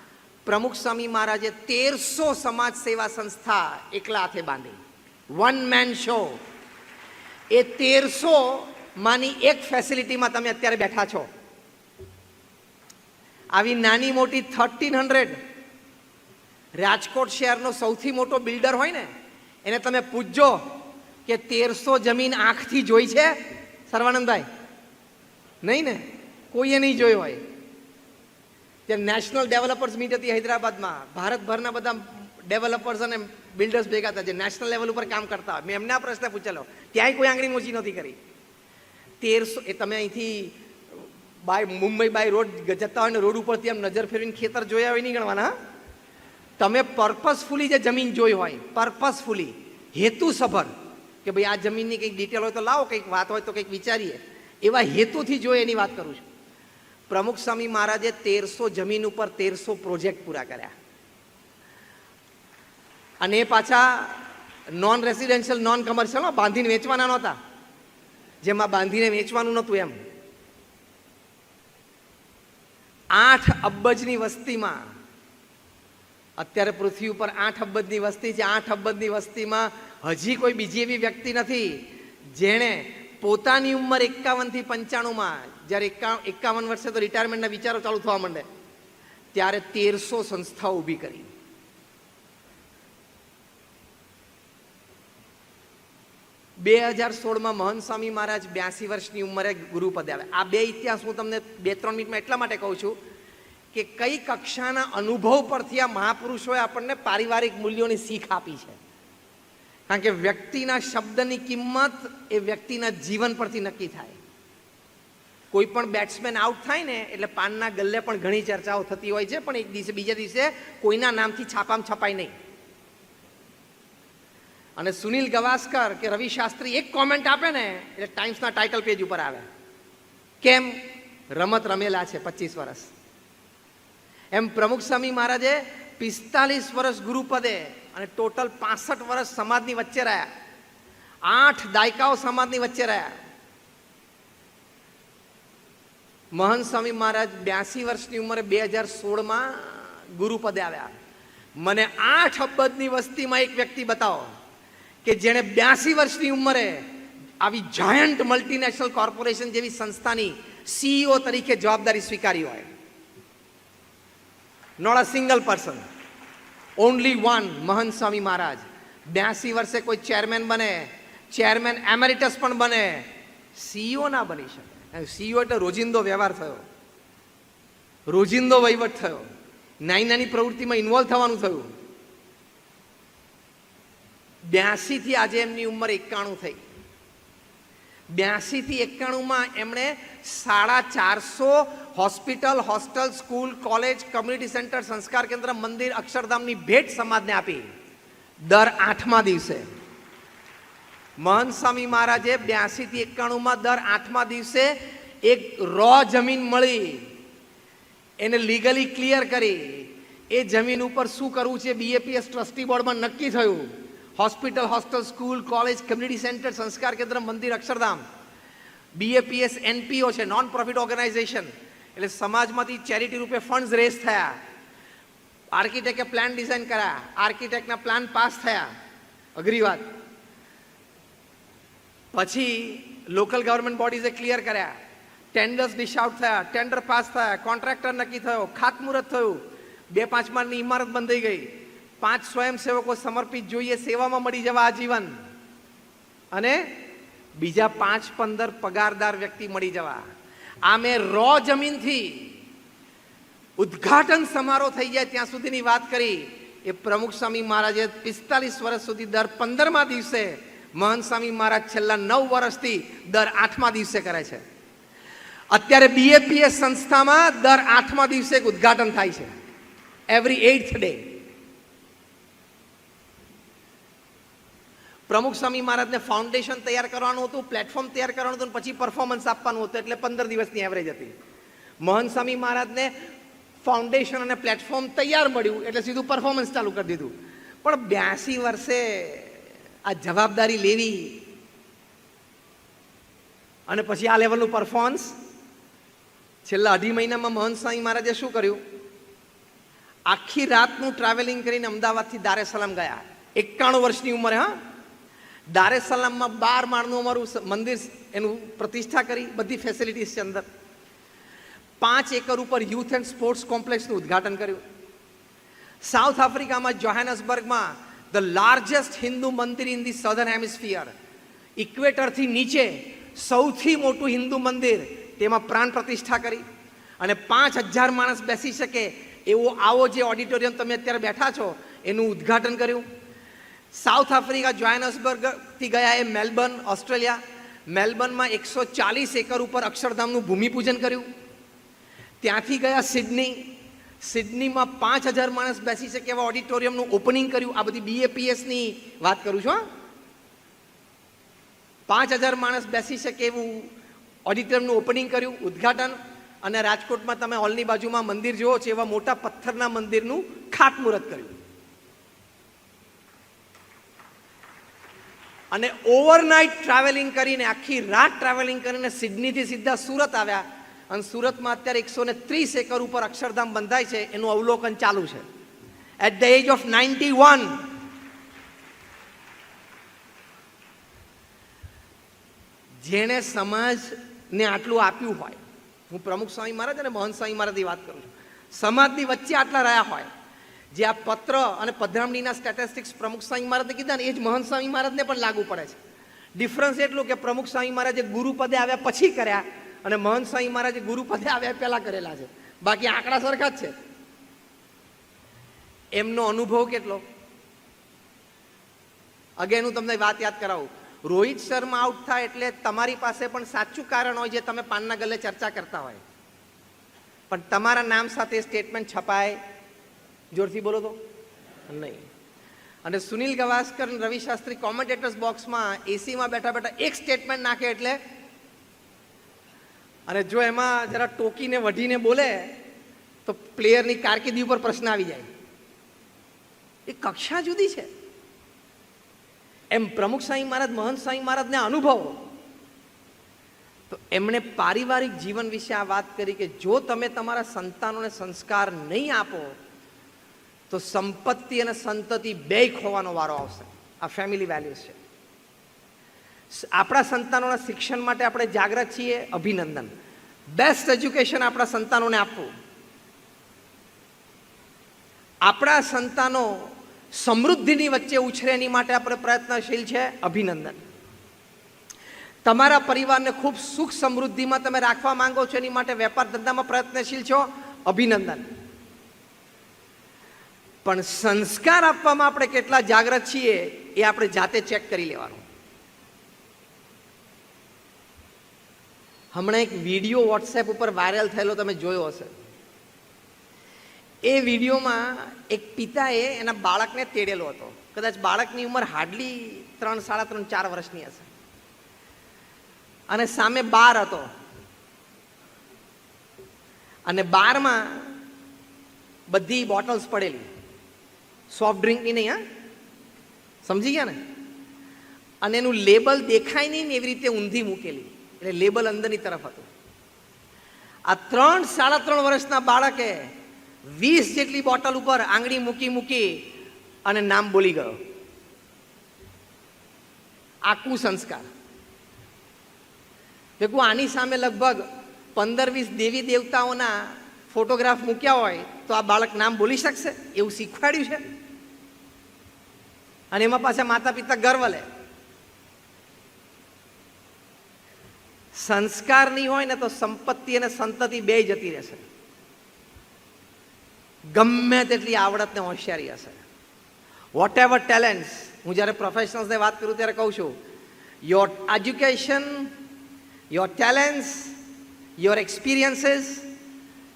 પ્રમુખ સ્વામી મહારાજે 1300 સમાજ સેવા સંસ્થા એકલા હાથે બાંધી. One man show. એ 1300 માની એક ફેસિલિટીમાં તમે અત્યારે બેઠા છો. આવી નાની મોટી 1300, રાજકોટ શહેરનો સૌથી મોટો બિલ્ડર હોય ને એને તમે પૂછજો કે 1300 જમીન આંખથી જોઈ છે સર્વાનંદભાઈ? નહીં ને, કોઈએ નહીં જોઈ હોય. ત્યાં નેશનલ ડેવલપર્સ મીટ હતી હૈદરાબાદમાં. ભારતભરના બધા ડેવલપર્સ અને બિલ્ડર્સ ભેગા હતા જે નેશનલ લેવલ ઉપર કામ કરતા હોય. મેં એમને આ પ્રશ્ન પૂછેલો, ક્યાંય કોઈ આંગળી મોચી નહોતી કરી. 1300 એ તમે અહીંથી મુંબઈ બાય રોડ જતા હોય ને રોડ ઉપરથી આમ નજર ફેરવીને ખેતર જોયા હોય નહીં ગણવાના. તમે પર્પસફુલી જે જમીન જોઈ હોય, પર્પસફુલી હેતુસભર કે ભાઈ આ જમીનની કંઈક ડિટેલ હોય તો લાવો, કંઈક વાત હોય તો કંઈક વિચારીએ, એવા હેતુથી જોઈએ એની વાત કરું છું. પ્રમુખ સ્વામી મહારાજે 1300 જમીન ઉપર 1300 પ્રોજેક્ટ પૂરા કર્યા. અને એ પાછા નોન રેસિડેન્શિયલ, નોન કમર્શિયલ, બાંધીને વેચવાના નહોતા. જેમાં બાંધીને વેચવાનું નહોતું એમ. 8 અબજની વસ્તીમાં, અત્યારે પૃથ્વી ઉપર 8 અબજની વસ્તી છે. 8 અબજની વસ્તીમાં હજી કોઈ બીજી એવી વ્યક્તિ નથી જેણે પોતાની ઉંમર 51 થી 95માં, જ્યારે 51 વર્ષે તો રિટાયરમેન્ટના વિચારો ચાલુ થવા માંડે, ત્યારે 1300 સંસ્થાઓ ઊભી કરી. બે 2016માં મહંત સ્વામી મહારાજ 82 વર્ષની ઉંમરે ગુરુપદે આવે. આ બે ઇતિહાસ હું તમને 2-3 મિનિટમાં એટલા માટે કહું છું કે કઈ કક્ષાના અનુભવ પરથી આ મહાપુરુષોએ આપણને પારિવારિક મૂલ્યોની શીખ આપી છે. કારણ કે વ્યક્તિના શબ્દની કિંમત એ વ્યક્તિના જીવન પરથી નક્કી થાય. કોઈ પણ બેટ્સમેન આઉટ થાય ને એટલે પાનના ગલ્લે પણ ઘણી ચર્ચાઓ થતી હોય છે, પણ એક દિવસે બીજા દિવસે કોઈના નામથી છાપામાં છપાય નહીં. અને સુનિલ ગવાસ્કર કે રવિ શાસ્ત્રી એક કોમેન્ટ આપે ને એટલે ટાઈમ્સના ટાઇટલ પેજ ઉપર આવે. કેમ? રમત રમેલા છે 25 વર્ષ. એમ પ્રમુખ સ્વામી મહારાજે 45 વર્ષ ગુરુપદે અને ટોટલ 65 વર્ષ સમાજની વચ્ચે રહ્યા. 8 દાયકાઓ સમાજની વચ્ચે રહ્યા. મહંત સ્વામી મહારાજ 82 વર્ષની ઉંમરે 2016માં ગુરુપદે આવ્યા. મને 8 અબજની વસ્તીમાં એક વ્યક્તિ બતાવો કે જેણે 82 વર્ષની ઉંમરે આવી જાયન્ટ મલ્ટીનેશનલ કોર્પોરેશન જેવી સંસ્થાની CEO તરીકે જવાબદારી સ્વીકારી હોય. Not a single person, only one, Mahant Swami મહારાજ. 82 વર્ષે કોઈ ચેરમેન બને, ચેરમેન એમેરિટસ પણ બને, CEO ના બની શકે. CEO એટલે રોજિંદો વ્યવહાર થયો, રોજિંદો વહીવટ થયો, નાની નાની પ્રવૃત્તિમાં ઇન્વોલ્વ થવાનું થયું. 82 થી આજે એમની ઉંમર 91 થઈ. 82 થી 91માં એમણે 450 hospital, hostel, school, college, community centre, સંસ્કાર કેન્દ્ર, મંદિર, અક્ષરધામની ભેટ સમાજને આપી. દર 8મા દિવસે મહંત સ્વામી મહારાજે 82 થી 91માં દર 8મા દિવસે એક રો જમીન મળી, એને લીગલી ક્લિયર કરી. એ જમીન ઉપર શું કરવું છે BAPS ટ્રસ્ટી બોર્ડમાં નક્કી થયું. Hospital, hostel, school, college, community centre, સંસ્કાર કેન્દ્ર, મંદિર, અક્ષરધામ. BAPS NPO છે, નોન પ્રોફિટ ઓર્ગેનાઇઝેશન, એટલે સમાજમાંથી ચેરિટી રૂપે ફંડ્સ રેઝ થયા. આર્કિટેક્ટે પ્લાન ડિઝાઇન કર્યા, આર્કિટેક્ટના પ્લાન પાસ થયા. અઘરી વાત. પછી લોકલ ગવર્મેન્ટ બોડીઝે ક્લિયર કર્યા, ટેન્ડર્સ ડિશ આઉટ થયા, ટેન્ડર પાસ થયા, કોન્ટ્રાક્ટર નક્કી થયો, ખાતમુહૂર્ત થયું, 2-5 માળની ઇમારત બંધાઈ ગઈ. 5 સ્વયંસેવકો સમર્પિત જોઈએ સેવામાં મળી જવા આજીવન, અને બીજા 5-15 પગારદાર વ્યક્તિ મળી જવા. આ મેં રો જમીનથી ઉદ્ઘાટન સમારોહ થઈ જાય ત્યાં સુધીની વાત કરી. એ પ્રમુખ સ્વામી મહારાજે 45 વર્ષ સુધી દર 15મા દિવસે, મહંત સ્વામી મહારાજ છેલ્લા 9 વર્ષથી દર 8મા દિવસે કરે છે. અત્યારે BAPS સંસ્થામાં દર 8મા દિવસે એક ઉદ્ઘાટન થાય છે, એવરી 8th ડે. પ્રમુખ સ્વામી મહારાજને ફાઉન્ડેશન તૈયાર કરવાનું હતું, પ્લેટફોર્મ તૈયાર કરવાનું હતું, પછી પરફોર્મન્સ આપવાનું હતું, એટલે 15 દિવસની એવરેજ હતી. મહંત સ્વામી મહારાજને ફાઉન્ડેશન અને પ્લેટફોર્મ તૈયાર મળ્યું એટલે સીધું પરફોર્મન્સ ચાલુ કરી દીધું. પણ 82 વર્ષે આ જવાબદારી લેવી અને પછી આ લેવલનું પરફોર્મન્સ. છેલ્લા 2.5 મહિનામાં મહંત સ્વામી મહારાજે શું કર્યું? આખી રાતનું ટ્રાવેલિંગ કરીને અમદાવાદથી દારે સલામ ગયા. 91 વર્ષની ઉંમરે. હા, દારે સલામમાં 12 માળનું અમારું મંદિર, એનું પ્રતિષ્ઠા કરી, બધી ફેસિલિટીઝ છે અંદર. 5 એકર ઉપર યુથ એન્ડ સ્પોર્ટ્સ કોમ્પ્લેક્સનું ઉદ્ઘાટન કર્યું. સાઉથ આફ્રિકામાં જોહાનસબર્ગમાં ધ લાર્જેસ્ટ હિન્દુ મંદિર ઇન ધી સધર્ન હેમિસ્ફિયર, ઇક્વેટરથી નીચે સૌથી મોટું હિન્દુ મંદિર, તેમાં પ્રાણ પ્રતિષ્ઠા કરી અને 5,000 માણસ બેસી શકે એવો આવો જે ઓડિટોરિયમ તમે અત્યારે બેઠા છો એનું ઉદ્ઘાટન કર્યું. સાઉથ આફ્રિકા જોહાનસબર્ગથી ગયા એ મેલબર્ન, ઓસ્ટ્રેલિયા. મેલબર્નમાં 140 એકર ઉપર અક્ષરધામનું ભૂમિપૂજન કર્યું. ત્યાંથી ગયા સિડની. સિડનીમાં 5,000 માણસ બેસી શકે એવા ઓડિટોરિયમનું ઓપનિંગ કર્યું. આ બધી BAPSની વાત કરું છું. 5,000 માણસ બેસી શકે એવું ઓડિટોરિયમનું ઓપનિંગ કર્યું, ઉદ્ઘાટન. અને રાજકોટમાં તમે હોલની બાજુમાં મંદિર જુઓ છો એવા મોટા પથ્થરના મંદિરનું ખાતમુહૂર્ત કર્યું. અને ઓવરનાઇટ ટ્રાવેલિંગ કરીને, આખી રાત ટ્રાવેલિંગ કરીને સિડનીથી સીધા સુરત આવ્યા. અને સુરતમાં અત્યારે 130 એકર ઉપર અક્ષરધામ બંધાય છે, એનું અવલોકન ચાલુ છે. એટ ધ એજ ઓફ 91 જેણે સમાજને આટલું આપ્યું હોય, હું પ્રમુખ સ્વામી મહારાજ અને મહંત સ્વામી મહારાજની વાત કરું છું, સમાજની વચ્ચે આટલા રહ્યા હોય, જે આ પત્ર અને પધરામણીના સ્ટેટિસ્ટિક્સ પ્રમુખ સ્વામી મહારાજને કીધા ને એ જ મહંત સ્વામી મહારાજને પણ લાગુ પડે છે. ડિફરન્સ એટલું કે પ્રમુખ સ્વામી મહારાજે ગુરુપદે આવ્યા પછી કર્યા અને મહંત સ્વામી મહારાજે ગુરુપદે આવ્યા પહેલા કરેલા છે. બાકી આંકડા સરખા જ છે. એમનો અનુભવ કેટલો. અગેન હું તમને વાત યાદ કરાવું. રોહિત શર્મા આઉટ થાય એટલે તમારી પાસે પણ સાચું કારણ હોય જે તમે પાનના ગલ્લે ચર્ચા કરતા હોય, પણ તમારા નામ સાથે સ્ટેટમેન્ટ છપાય, જોરથી બોલો તો, નહીં. અને સુનિલ ગવાસ્કર અને રવિ શાસ્ત્રી કોમેન્ટેટર્સ બોક્સમાં એસીમાં બેઠા બેઠા એક સ્ટેટમેન્ટ નાખે એટલે, અને જો એમાં જરા ટોકીને વઢીને બોલે તો પ્લેયરની કારકિર્દી ઉપર પ્રશ્ન આવી જાય. એ કક્ષા જુદી છે. એમ પ્રમુખ સ્વામી મહારાજ, મહંત સ્વામી મહારાજને અનુભવ, તો એમણે પારિવારિક જીવન વિશે આ વાત કરી કે જો તમે તમારા સંતાનોને સંસ્કાર નહીં આપો તો સંપત્તિ અને સંતતિ બેય ખોવાનો વારો આવશે. આ ફેમિલી વેલ્યુઝ છે. આપણા સંતાનોના શિક્ષણ માટે આપણે જાગૃત છીએ, અભિનંદન. બેસ્ટ એજ્યુકેશન આપણા સંતાનોને આપવું. આપણા સંતાનો સમૃદ્ધિની વચ્ચે ઉછરે એની માટે આપણે પ્રયત્નશીલ છે, અભિનંદન. તમારા પરિવારને ખૂબ સુખ સમૃદ્ધિમાં તમે રાખવા માંગો છો, એની માટે વેપાર ધંધામાં પ્રયત્નશીલ છો, અભિનંદન. પણ સંસ્કાર આપવામાં આપણે કેટલા જાગૃત છીએ એ આપણે જાતે ચેક કરી લેવાનું. હમણાં એક વિડીયો વોટ્સએપ ઉપર વાયરલ થયેલો તમે જોયો હશે. એ વિડીયોમાં એક પિતાએ એના બાળકને તેડેલો હતો. કદાચ બાળકની ઉંમર હાર્ડલી 3, 3.5, 4 વર્ષની હશે, અને સામે બાર હતો, અને બારમાં બધી બોટલ્સ પડેલી, સોફ્ટ ડ્રિંકની નહીં, હા, સમજી ગયા ને? અને એનું લેબલ દેખાય નહીં ને એવી રીતે ઊંધી મૂકેલી, એટલે લેબલ અંદરની તરફ હતું. આ 3, 3.5 વર્ષના બાળકે 20 જેટલી બોટલ ઉપર આંગળી મૂકી અને નામ બોલી ગયો. આ કુસંસ્કાર. દેખો, આની સામે લગભગ 15-20 દેવી દેવતાઓના ફોટોગ્રાફ મૂક્યા હોય તો આ બાળક નામ બોલી શકશે? એવું શીખવાડ્યું છે. અને એમાં પાછા માતા પિતા ગર્વ લે. સંસ્કાર નહીં હોય ને તો સંપત્તિ અને સંતતિ બેય જતી રહેશે. ગમે તેટલી આવડત ને હોશિયારી હશે, વોટ એવર ટેલેન્ટ્સ. હું જ્યારે પ્રોફેશનલ્સને વાત કરું ત્યારે કહું છું, your education, your talents, your experiences,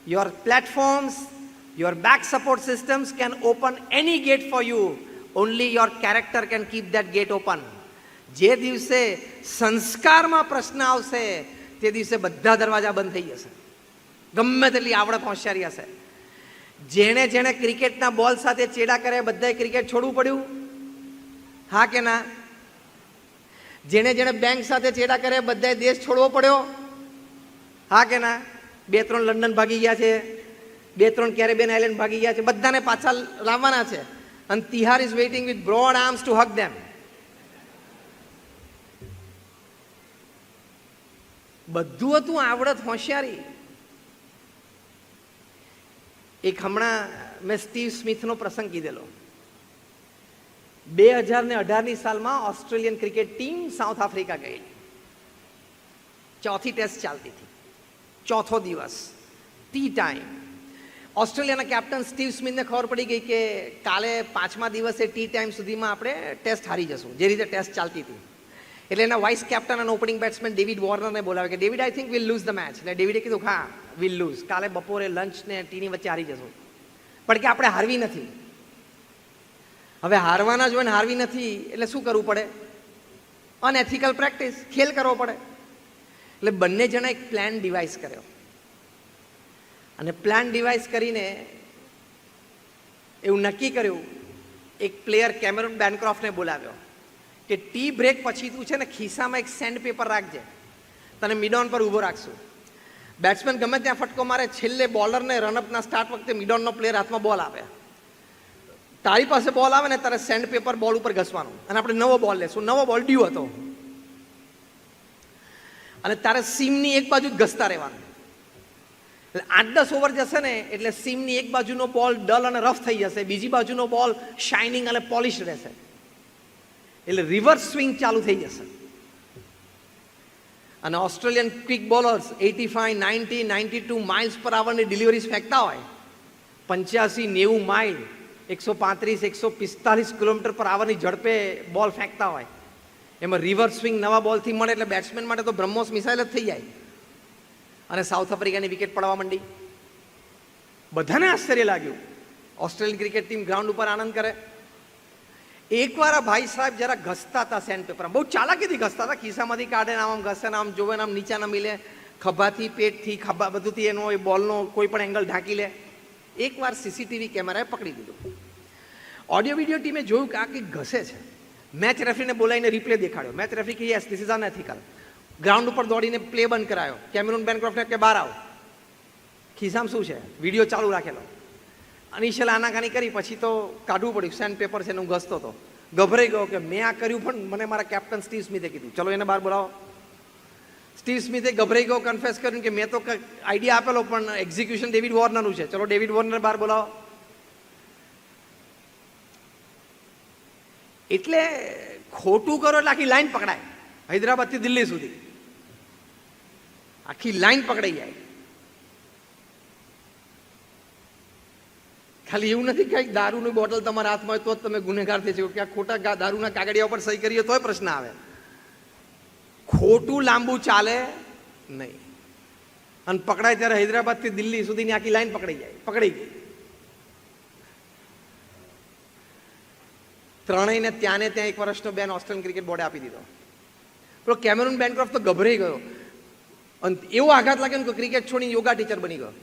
your platforms, your back support systems can open any gate for you. Only your character can keep that gate open. જે દિવસે સંસ્કારમાં પ્રશ્ન આવશે તે દિવસે બધા દરવાજા બંધ થઈ જશે, ગમે તેટલી આવડત હોશિયારી હશે. જેણે ક્રિકેટના બોલ સાથે ચેડા કરે બધાએ ક્રિકેટ છોડવું પડ્યું, હા કે ના? જેણે બેંક સાથે ચેડા કરે બધાએ દેશ છોડવો પડ્યો, હા કે ના? 2-3 લંડન ભાગી ગયા છે, 2-3 કેરેબિયન આઇલેન્ડ ભાગી ગયા છે, બધાને પાછા લાવવાના છે. અને Tihar is waiting with broad arms to hug them. બધું હતું આવડત, હોશિયારી. એક હમણાં મેં સ્ટીવ સ્મિથનો પ્રસંગ કીધેલો. 2018ની સાલમાં Australian cricket team South Africa ગયેલી. ચોથી ટેસ્ટ ચાલતી હતી, ચોથો દિવસ, ટી ટાઈમ. ઓસ્ટ્રેલિયાના કેપ્ટન સ્ટીવ સ્મિથને ખબર પડી ગઈ કે કાલે 5મા દિવસે ટી ટાઈમ સુધીમાં આપણે ટેસ્ટ હારી જશું, જે રીતે ટેસ્ટ ચાલતી હતી. એટલે એના વાઇસ કેપ્ટન અને ઓપનિંગ બેટ્સમેન ડેવિડ વોર્નરને બોલાવે કે David, I think will lose the match. એટલે ડેવિડે કીધું હા વિલ લૂઝ, કાલે બપોરે લંચ ને ટીની વચ્ચે હારી જશું, પણ કે આપણે હારવી નથી. હવે હારવાના જ હોય ને હારવી નથી એટલે શું કરવું પડે? અનએથિકલ પ્રેક્ટિસ, ખેલ કરવો પડે. એટલે બંને જણા એક પ્લાન ડિવાઇસ કર્યો અને પ્લાન ડિવાઇસ કરીને એવું નક્કી કર્યું, એક પ્લેયર કેમેરુન બેનક્રોફ્ટને બોલાવ્યો કે ટી બ્રેક પછી તું છે ને ખિસ્સામાં એક સેન્ડ પેપર રાખજે, તને મિડઓન પર ઊભો રાખશું. બેટ્સમેન ગમે ત્યાં ફટકો મારે, છેલ્લે બોલરને રનઅપના સ્ટાર્ટ વખતે મિડઓનનો પ્લેયર હાથમાં બોલ આપે. તારી પાસે બોલ આવે ને તારે સેન્ડ પેપર બોલ ઉપર ઘસવાનું અને આપણે નવો બોલ લેશું. નવો બોલ ડ્યુ હતો અને તારે સીમની એક બાજુ જ ઘસતા રહેવાનું. એટલે 8-10 ઓવર જશે ને એટલે સીમની એક બાજુનો બોલ ડલ અને રફ થઈ જશે, બીજી બાજુનો બોલ શાઇનિંગ અને પોલિશ રહેશે. એટલે રિવર્સ સ્વિંગ ચાલુ થઈ જશે. અને ઓસ્ટ્રેલિયન ક્વિક બોલર્સ 85, 90, 92 માઇલ્સ પર આવરની ડિલિવરીઝ ફેંકતા હોય, 85-90 માઇલ, 135-145 કિલોમીટર પર આવરની ઝડપે બોલ ફેંકતા હોય. એમાં રિવર્સ સ્વિંગ નવા બોલથી મળે એટલે બેટ્સમેન માટે તો બ્રહ્મોસ મિસાઇલ જ થઈ જાય. અને સાઉથ આફ્રિકાની વિકેટ પડવા માંડી. બધાને આશ્ચર્ય લાગ્યું. ઓસ્ટ્રેલિયન ક્રિકેટ ટીમ ગ્રાઉન્ડ ઉપર આનંદ કરે. એકવાર આ ભાઈ સાહેબ જરા ઘસતા હતા સેન્ડ પેપર, બહુ ચાલાકીથી ઘસતા હતા, ખિસ્સામાંથી કાઢે ને આમ ઘસે ને આમ જોવે ને આમ નીચા ના મિલે, ખભાથી પેટથી ખભા બધુંથી એનો એ બોલનો કોઈ પણ એંગલ ઢાંકી લે. એકવાર સીસીટીવી કેમેરાએ પકડી દીધું. ઓડિયો વિડીયો ટીમે જોયું કે આ કંઈક ઘસે છે. મેચ રેફરીને બોલાવીને રિપ્લે દેખાડ્યો. મેચ રેફરી કે યસ ધીસ ઇઝ અનએથિકલ. ગ્રાઉન્ડ ઉપર દોડીને પ્લે બંધ કરાયો. કેમેરુન બેનક્રોફ્ટને કે બહાર આવો, ખિસ્સામાં શું છે? વિડીયો ચાલુ રાખેલો. અનિશલ આનાકાની કરી, પછી તો કાઢવું પડ્યું. સેન્ડ પેપર છે ને હું ઘસતો હતો. ગભરાઈ ગયો કે મેં આ કર્યું, પણ મને મારા કેપ્ટન સ્ટીવ સ્મિથે કીધું ચલો એને બહાર બોલાવો. સ્ટીવ સ્મિથે ગભરાઈ ગયો, કન્ફેસ કર્યું કે મેં તો આઈડિયા આપેલો પણ એક્ઝિક્યુશન ડેવિડ વોર્નરનું છે, ચલો ડેવિડ વોર્નર બહાર બોલાવો. એટલે ખોટું કરો એટલે આખી લાઈન પકડાય. હૈદરાબાદથી દિલ્હી સુધી આખી લાઈન પકડાઈ જાય. ખાલી એવું નથી કે દારૂની બોટલ તમારા હાથમાં હોય તો જ તમે ગુનેગાર થઈ શકો, કે આ ખોટા દારૂના કાગળિયા ઉપર સહી કરીએ તોય પ્રશ્ન આવે. ખોટું લાંબુ ચાલે નહીં. અને પકડાય ત્યારે હૈદરાબાદથી દિલ્હી સુધીની આખી લાઈન પકડાઈ જાય. પકડી ગઈ. ત્રણેયને ત્યાં ને ત્યાં 1 વર્ષનો બેન ઓસ્ટ્રેલિયન ક્રિકેટ બોર્ડે આપી દીધો. પેલો કેમેરુન બેનક્રોફ્ટ તો ગભરાઈ ગયો અને એવો આઘાત લાગ્યો ને કે ક્રિકેટ છોડીને યોગા ટીચર બની ગયો.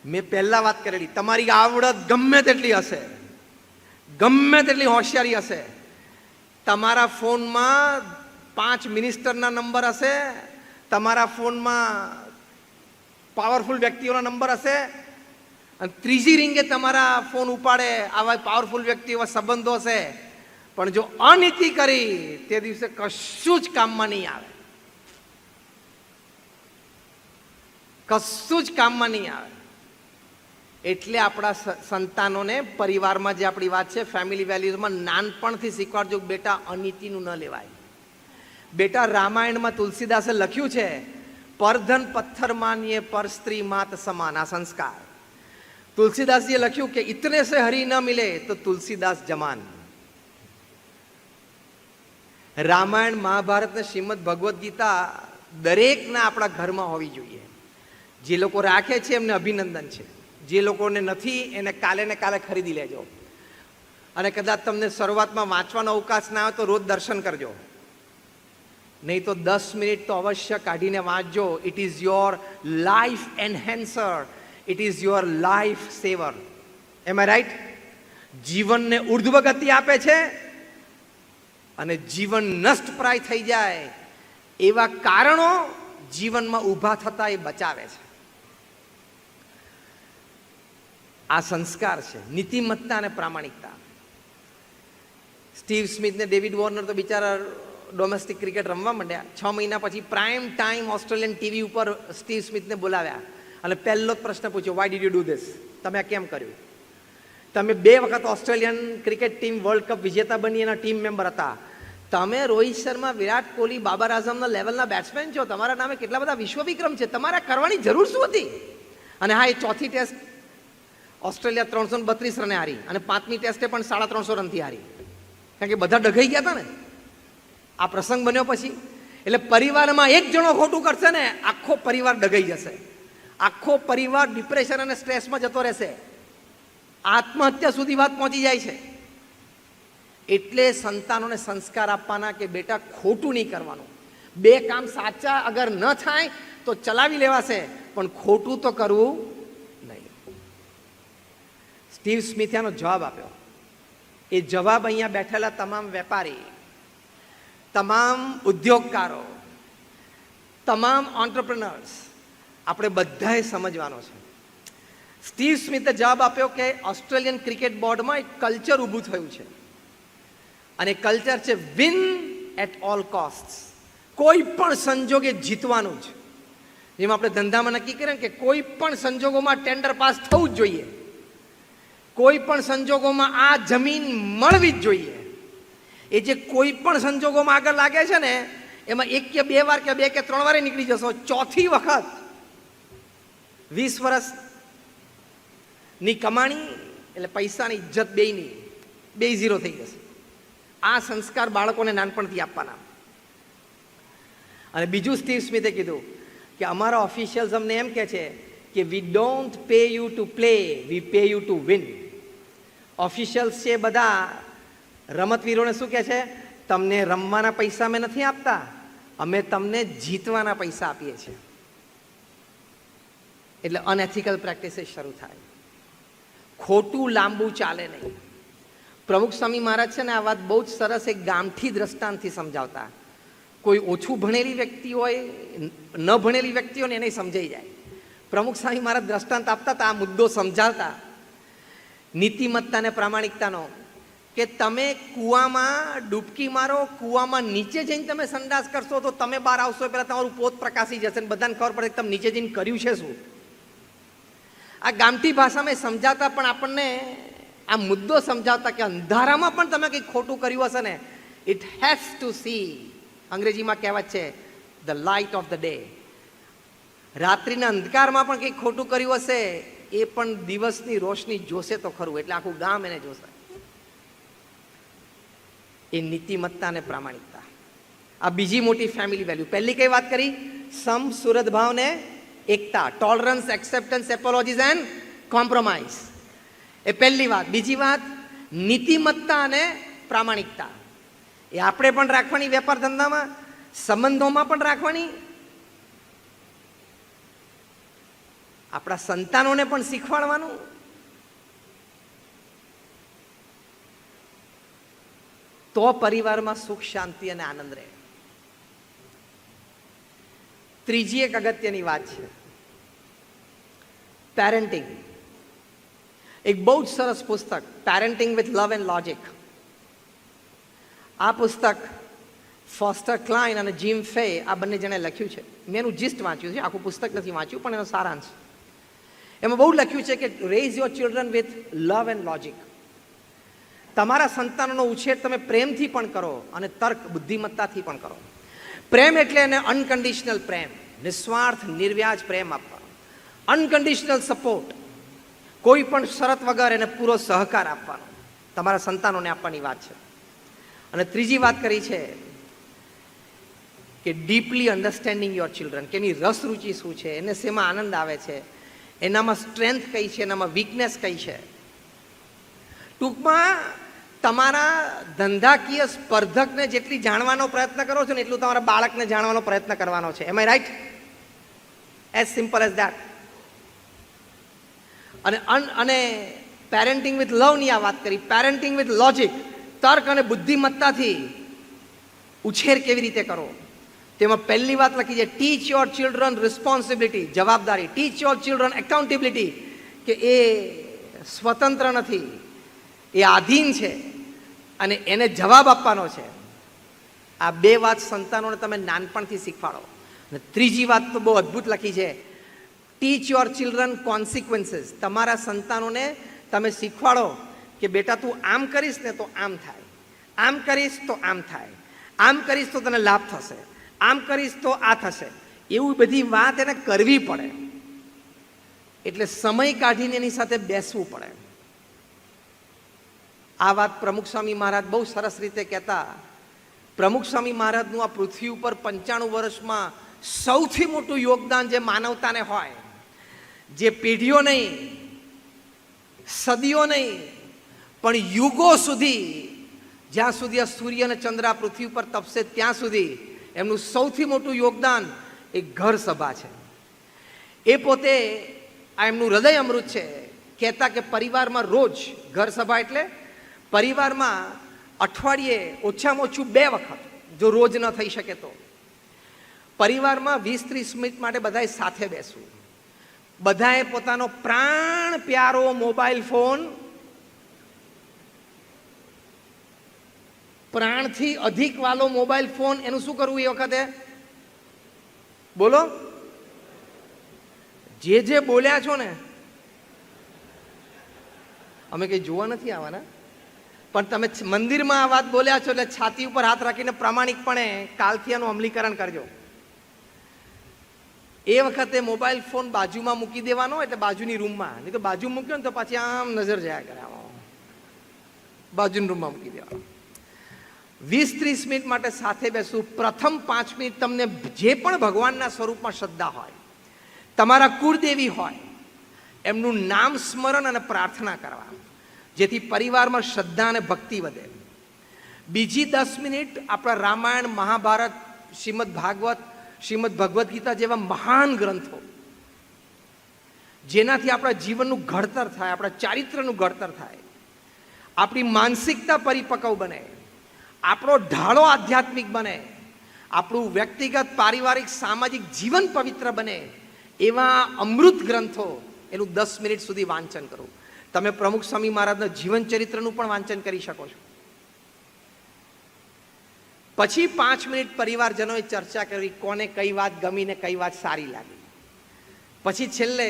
મેં પહેલા વાત કરેલી, તમારી આવડત ગમે તેટલી હશે, ગમે તેટલી હોશિયારી હશે, તમારા ફોનમાં 5 મિનિસ્ટરના નંબર હશે, તમારા ફોનમાં પાવરફુલ વ્યક્તિઓના નંબર હશે, અને ત્રીજી રિંગે તમારા ફોન ઉપાડે આવા પાવરફુલ વ્યક્તિઓ સંબંધો હશે, પણ જો અનીતિ કરી તે દિવસે કશું જ કામમાં નહીં આવે. કશું જ કામમાં નહીં આવે. એટલે આપણા સંતાનોને પરિવારમાં જે આપણી વાત છે ફેમિલી વેલ્યુઝમાં નાનપણથી શીખવાડજો, બેટા અનીતિનું ન લેવાય. બેટા રામાયણમાં તુલસીદાસે લખ્યું છે, પરધન પથ્થર માનીએ પર સ્ત્રી માત સમાન. આ સંસ્કાર તુલસીદાસજીએ લખ્યું કે ઇતને સે હરી ન મિલે તો તુલસીદાસ જમાન. રામાયણ, મહાભારત ને શ્રીમદ ભગવદ્ ગીતા દરેકના આપણા ઘરમાં હોવી જોઈએ. જે લોકો રાખે છે એમને અભિનંદન છે, જે લોકોને નથી એને કાલે ને કાલે ખરીદી લેજો. અને કદાચ તમને શરૂઆતમાં વાંચવાનો અવકાશ ના આવે તો રોજ દર્શન કરજો, નહીં તો 10 મિનિટ તો અવશ્ય કાઢીને વાંચજો. It is your life enhancer, it is your life saver. Am I right? જીવનને ઉર્ધ્વ ગતિ આપે છે અને જીવન નષ્ટપ્રાય થઈ જાય એવા કારણો જીવનમાં ઊભા થતા એ બચાવે છે. આ સંસ્કાર છે, નીતિમત્તા અને પ્રામાણિકતા. સ્ટીવ સ્મિથ ને ડેવિડ વોર્નર તો બિચારા ડોમેસ્ટિક ક્રિકેટ રમવા માંડ્યા. 6 મહિના પછી પ્રાઇમ ટાઈમ ઓસ્ટ્રેલિયન ટીવી ઉપર સ્ટીવ સ્મિથને બોલાવ્યા અને પહેલો જ પ્રશ્ન પૂછ્યો, why did you do this? તમે આ કેમ કર્યું? તમે 2 વખત Australian cricket team world cup વિજેતા બની એના ટીમ મેમ્બર હતા. તમે રોહિત શર્મા, વિરાટ કોહલી, બાબર આઝમના લેવલના બેટ્સમેન છો. તમારા નામે કેટલા બધા વિશ્વ વિક્રમ છે. તમારે કરવાની જરૂર શું હતી? અને હા, એ ચોથી ટેસ્ટ ઓસ્ટ્રેલિયા 332 રને હારી અને 5મી ટેસ્ટે પણ 350 રનથી હારી, કારણ કે બધા ડઘાઈ ગયા હતા ને આ પ્રસંગ બન્યો પછી. એટલે પરિવારમાં એક જણો ખોટું કરશે ને, આખો પરિવાર ડઘાઈ જશે, આખો પરિવાર ડિપ્રેશન અને સ્ટ્રેસમાં જતો રહેશે, આત્મહત્યા સુધી વાત પહોંચી જાય છે. એટલે સંતાનોને સંસ્કાર આપવાના કે બેટા ખોટું નહીં કરવાનું. 2 કામ સાચા અગર ન થાય તો ચલાવી લેવાશે, પણ ખોટું તો કરવું નહીં. સ્ટીવ સ્મિથે આનો જવાબ આપ્યો. એ જવાબ અહીંયા બેઠેલા તમામ વેપારી, તમામ ઉદ્યોગકારો, તમામ ઓન્ટરપ્રિનર્સ, આપણે બધાએ સમજવાનો છે. સ્ટીવ સ્મિથે જવાબ આપ્યો કે ઓસ્ટ્રેલિયન ક્રિકેટ બોર્ડમાં એક કલ્ચર ઊભું થયું છે, અને કલ્ચર છે વિન એટ ઓલ કોસ્ટ. કોઈ પણ સંજોગે જીતવાનું જ. જેમ આપણે ધંધામાં નક્કી કરીએ કે કોઈ પણ સંજોગોમાં ટેન્ડર પાસ થવું જ જોઈએ, કોઈ પણ સંજોગોમાં આ જમીન મળવી જ જોઈએ. એ જે કોઈ પણ સંજોગોમાં આગળ લાગે છે ને, એમાં 1 કે 2 વાર કે 2 કે 3 વારે નીકળી જશો, ચોથી વખત 20 વર્ષની કમાણી એટલે પૈસાની ઇજ્જત બે ઝીરો થઈ જશે. આ સંસ્કાર બાળકોને નાનપણથી આપવાના. અને બીજું સ્ટીવ સ્મિથે કીધું કે અમારા ઓફિશિયલ્સ અમને એમ કહે છે કે we don't pay you to play, we pay you to win. Officials છે બધા રમતવીરોને શું કહે છે? તમને રમવાના પૈસા અમે નથી આપતા, અમે તમને જીતવાના પૈસા આપીએ છીએ. એટલે અનએથિકલ પ્રેક્ટિસીસ શરૂ થાય. ખોટું લાંબુ ચાલે નહીં. પ્રમુખ સ્વામી મહારાજ છે ને આ વાત બહુ જ સરસ એક ગામઠી દ્રષ્ટાંતથી સમજાવતા. કોઈ ઓછું ભણેલી વ્યક્તિ હોય, ન ભણેલી વ્યક્તિ હોય ને એને સમજાઈ જાય. પ્રમુખ સ્વામી મહારાજ દ્રષ્ટાંત આપતા હતા, આ મુદ્દો સમજાવતા નીતિમત્તા અને પ્રામાણિકતાનો, કે તમે કૂવામાં ડૂબકી મારો, કૂવામાં નીચે જઈને તમે સંડાસ કરશો તો તમે બહાર આવશો પહેલાં તમારું પોત પ્રકાશી જશે ને બધાને ખબર પડે કે તમે નીચે જઈને કર્યું છે શું. આ ગામઠી ભાષામાં સમજાવતા, પણ આપણને આ મુદ્દો સમજાવતા કે અંધારામાં પણ તમે કંઈક ખોટું કર્યું હશે ને, ઇટ હેઝ ટુ સી. અંગ્રેજીમાં કહેવત છે the light of the day. રાત્રિના અંધકારમાં પણ કંઈક ખોટું કર્યું હશે, એ પણ દિવસની રોશની જોશે તો ખરું, એટલે આખું ગામ એને જોશે. એ નીતિમત્તા અને પ્રામાણિકતા. આ બીજી મોટી ફેમિલી વેલ્યુ. પહેલી કઈ વાત કરી? સમ, સુરત ભાવ ને એકતા, tolerance, acceptance, apologies and compromise. એ પહેલી વાત. બીજી વાત નીતિમત્તા અને પ્રામાણિકતા. એ આપણે પણ રાખવાની, વેપાર ધંધામાં, સંબંધોમાં પણ રાખવાની, આપણા સંતાનોને પણ શીખવાડવાનું. તો પરિવારમાં સુખ, શાંતિ અને આનંદ રહે. ત્રીજી એક અગત્યની વાત છે પેરેન્ટિંગ. એક બહુ જ સરસ પુસ્તક, parenting with love and logic. આ પુસ્તક ફોસ્ટર ક્લાઇન અને જીમ ફે આ બંને જણે લખ્યું છે. મેં એનું જીસ્ટ વાંચ્યું છે, આખું પુસ્તક નથી વાંચ્યું, પણ એનો સારાંશ. એમાં બહુ લખ્યું છે કે raise your children with love and logic. તમારા સંતાનોનો ઉછેર તમે પ્રેમથી પણ કરો અને તર્ક બુદ્ધિમત્તાથી પણ કરો. પ્રેમ એટલે એને અનકન્ડિશનલ પ્રેમ, નિસ્વાર્થ નિર્વ્યાજ પ્રેમ આપવાનો. અનકન્ડિશનલ સપોર્ટ, કોઈ પણ શરત વગર એને પૂરો સહકાર આપવાનો, તમારા સંતાનોને આપવાની વાત છે. અને ત્રીજી વાત કરી છે કે ડીપલી અન્ડરસ્ટેન્ડિંગ યોર ચિલ્ડ્રન, કે એની રસ રુચિ શું છે, એને શેમાં આનંદ આવે છે, એનામાં સ્ટ્રેન્થ કઈ છે, એનામાં વીકનેસ કઈ છે. ટૂંકમાં તમારા ધંધાકીય સ્પર્ધકને જેટલી જાણવાનો પ્રયત્ન કરો છો ને એટલું તમારા બાળકને જાણવાનો પ્રયત્ન કરવાનો છે. Am I right? As simple as that. અને પેરેન્ટિંગ વિથ લવની આ વાત કરી. પેરેન્ટિંગ વિથ લોજિક, તર્ક અને બુદ્ધિમત્તાથી ઉછેર કેવી રીતે કરો. તેમાં પહેલી વાત લખી છે ટીચ યોર ચિલ્ડ્રન રિસ્પોન્સિબિલિટી, જવાબદારી. ટીચ યોર ચિલ્ડ્રન એકાઉન્ટેબિલિટી, કે એ સ્વતંત્ર નથી, એ આધીન છે અને એને જવાબ આપવાનો છે. આ બે વાત સંતાનોને તમે નાનપણથી શીખવાડો. અને ત્રીજી વાત તો બહુ અદ્ભુત લખી છે, ટીચ યોર ચિલ્ડ્રન કોન્સિક્વન્સીસ. તમારા સંતાનોને તમે શીખવાડો કે બેટા તું આમ કરીશ ને તો આમ થાય, આમ કરીશ તો આમ થાય, આમ કરીશ તો તને લાભ થશે, આમ કરીશ તો આ થશે, એવું બધી વાત એને કરવી પડે. એટલે સમય કાઢીને એની સાથે બેસવું પડે. આ વાત પ્રમુખ સ્વામી મહારાજ બહુ સરસ રીતે કહેતા. પ્રમુખ સ્વામી મહારાજનું આ પૃથ્વી ઉપર 95 વર્ષમાં સૌથી મોટું યોગદાન જે માનવતાને હોય, જે પેઢીઓ નહીં, સદીઓ નહીં, પણ યુગો સુધી, જ્યાં સુધી આ સૂર્ય અને ચંદ્ર આ પૃથ્વી ઉપર તપશે ત્યાં સુધી એમનું સૌથી મોટું યોગદાન એ ઘર સભા છે. એ પોતે આ એમનું હૃદય અમૃત છે. કહેતા કે પરિવારમાં રોજ, ઘર સભા એટલે પરિવારમાં અઠવાડિયે ઓછામાં ઓછું 2 વખત, જો રોજ ન થઈ શકે તો પરિવારમાં 20-30 મિનિટ માટે બધાએ સાથે બેસવું. બધાએ પોતાનો પ્રાણ પ્યારો મોબાઈલ ફોન, પ્રાણથી અધિક વાલો મોબાઈલ ફોન, એનું શું કરવું એ વખતે? બોલો, જે બોલ્યા છો ને, અમે કઈ જોવા નથી આવવાના, પણ તમે મંદિરમાં આ વાત બોલ્યા છો એટલે છાતી ઉપર હાથ રાખીને પ્રામાણિકપણે કાલથી આનું અમલીકરણ કરજો. એ વખતે મોબાઈલ ફોન બાજુમાં મૂકી દેવાનો, એટલે બાજુની રૂમમાં, નહીં તો બાજુ મૂક્યો ને તો પાછી આમ નજર જાય કરે, બાજુની રૂમમાં મૂકી દેવાનો. 20-30 મિનિટ માટે સાથે બેસવું. પ્રથમ 5 મિનિટ તમને જે પણ ભગવાનના સ્વરૂપમાં શ્રદ્ધા હોય, તમારા કુળદેવી હોય, એમનું નામ સ્મરણ અને પ્રાર્થના કરવા, જેથી પરિવારમાં શ્રદ્ધા અને ભક્તિ વધે. બીજી 10 મિનિટ આપણા રામાયણ, મહાભારત, શ્રીમદ ભાગવત, શ્રીમદ ભગવદ્ ગીતા જેવા મહાન ગ્રંથો, જેનાથી આપણા જીવનનું ઘડતર થાય, આપણા ચારિત્રનું ઘડતર થાય, આપણી માનસિકતા પરિપક્વ બને, આપણો ઢાળો આધ્યાત્મિક બને, આપણું વ્યક્તિગત, પારિવારિક, સામાજિક જીવન પવિત્ર બને, એવા અમૃત ગ્રંથો, એનું 10 મિનિટ સુધી વાંચન કરવું. તમે પ્રમુખ સ્વામી મહારાજના જીવન ચરિત્રનું પણ વાંચન કરી શકો છો. પછી 5 મિનિટ પરિવારજનોએ ચર્ચા કરી, કોને કઈ વાત ગમી ને કઈ વાત સારી લાગી. પછી છેલ્લે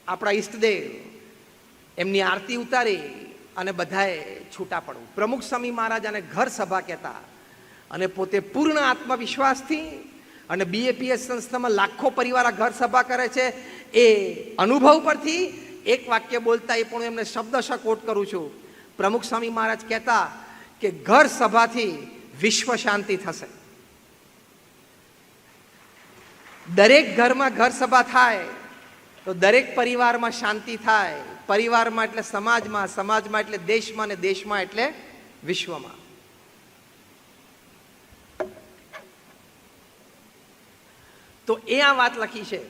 આપણા ઈષ્ટદેવ, એમની આરતી ઉતારી અને બધાએ છૂટા પડવું. પ્રમુખ સ્વામી મહારાજ આને ઘર સભા કહેતા, અને પોતે પૂર્ણ આત્મવિશ્વાસથી, અને BAPS સંસ્થામાં લાખો પરિવાર આ ઘર સભા કરે છે, એ અનુભવ પરથી એક વાક્ય બોલતા, એ પણ એમને શબ્દશ કોટ કરું છું. પ્રમુખ સ્વામી મહારાજ કહેતા કે ઘર સભાથી વિશ્વ શાંતિ થશે. દરેક ઘરમાં ઘર સભા થાય તો દરેક પરિવારમાં શાંતિ થાય. પરિવારમાં એટલે સમાજમાં, સમાજમાં એટલે દેશમાં, અને દેશમાં એટલે વિશ્વમાં. તો એ આ વાત લખી છે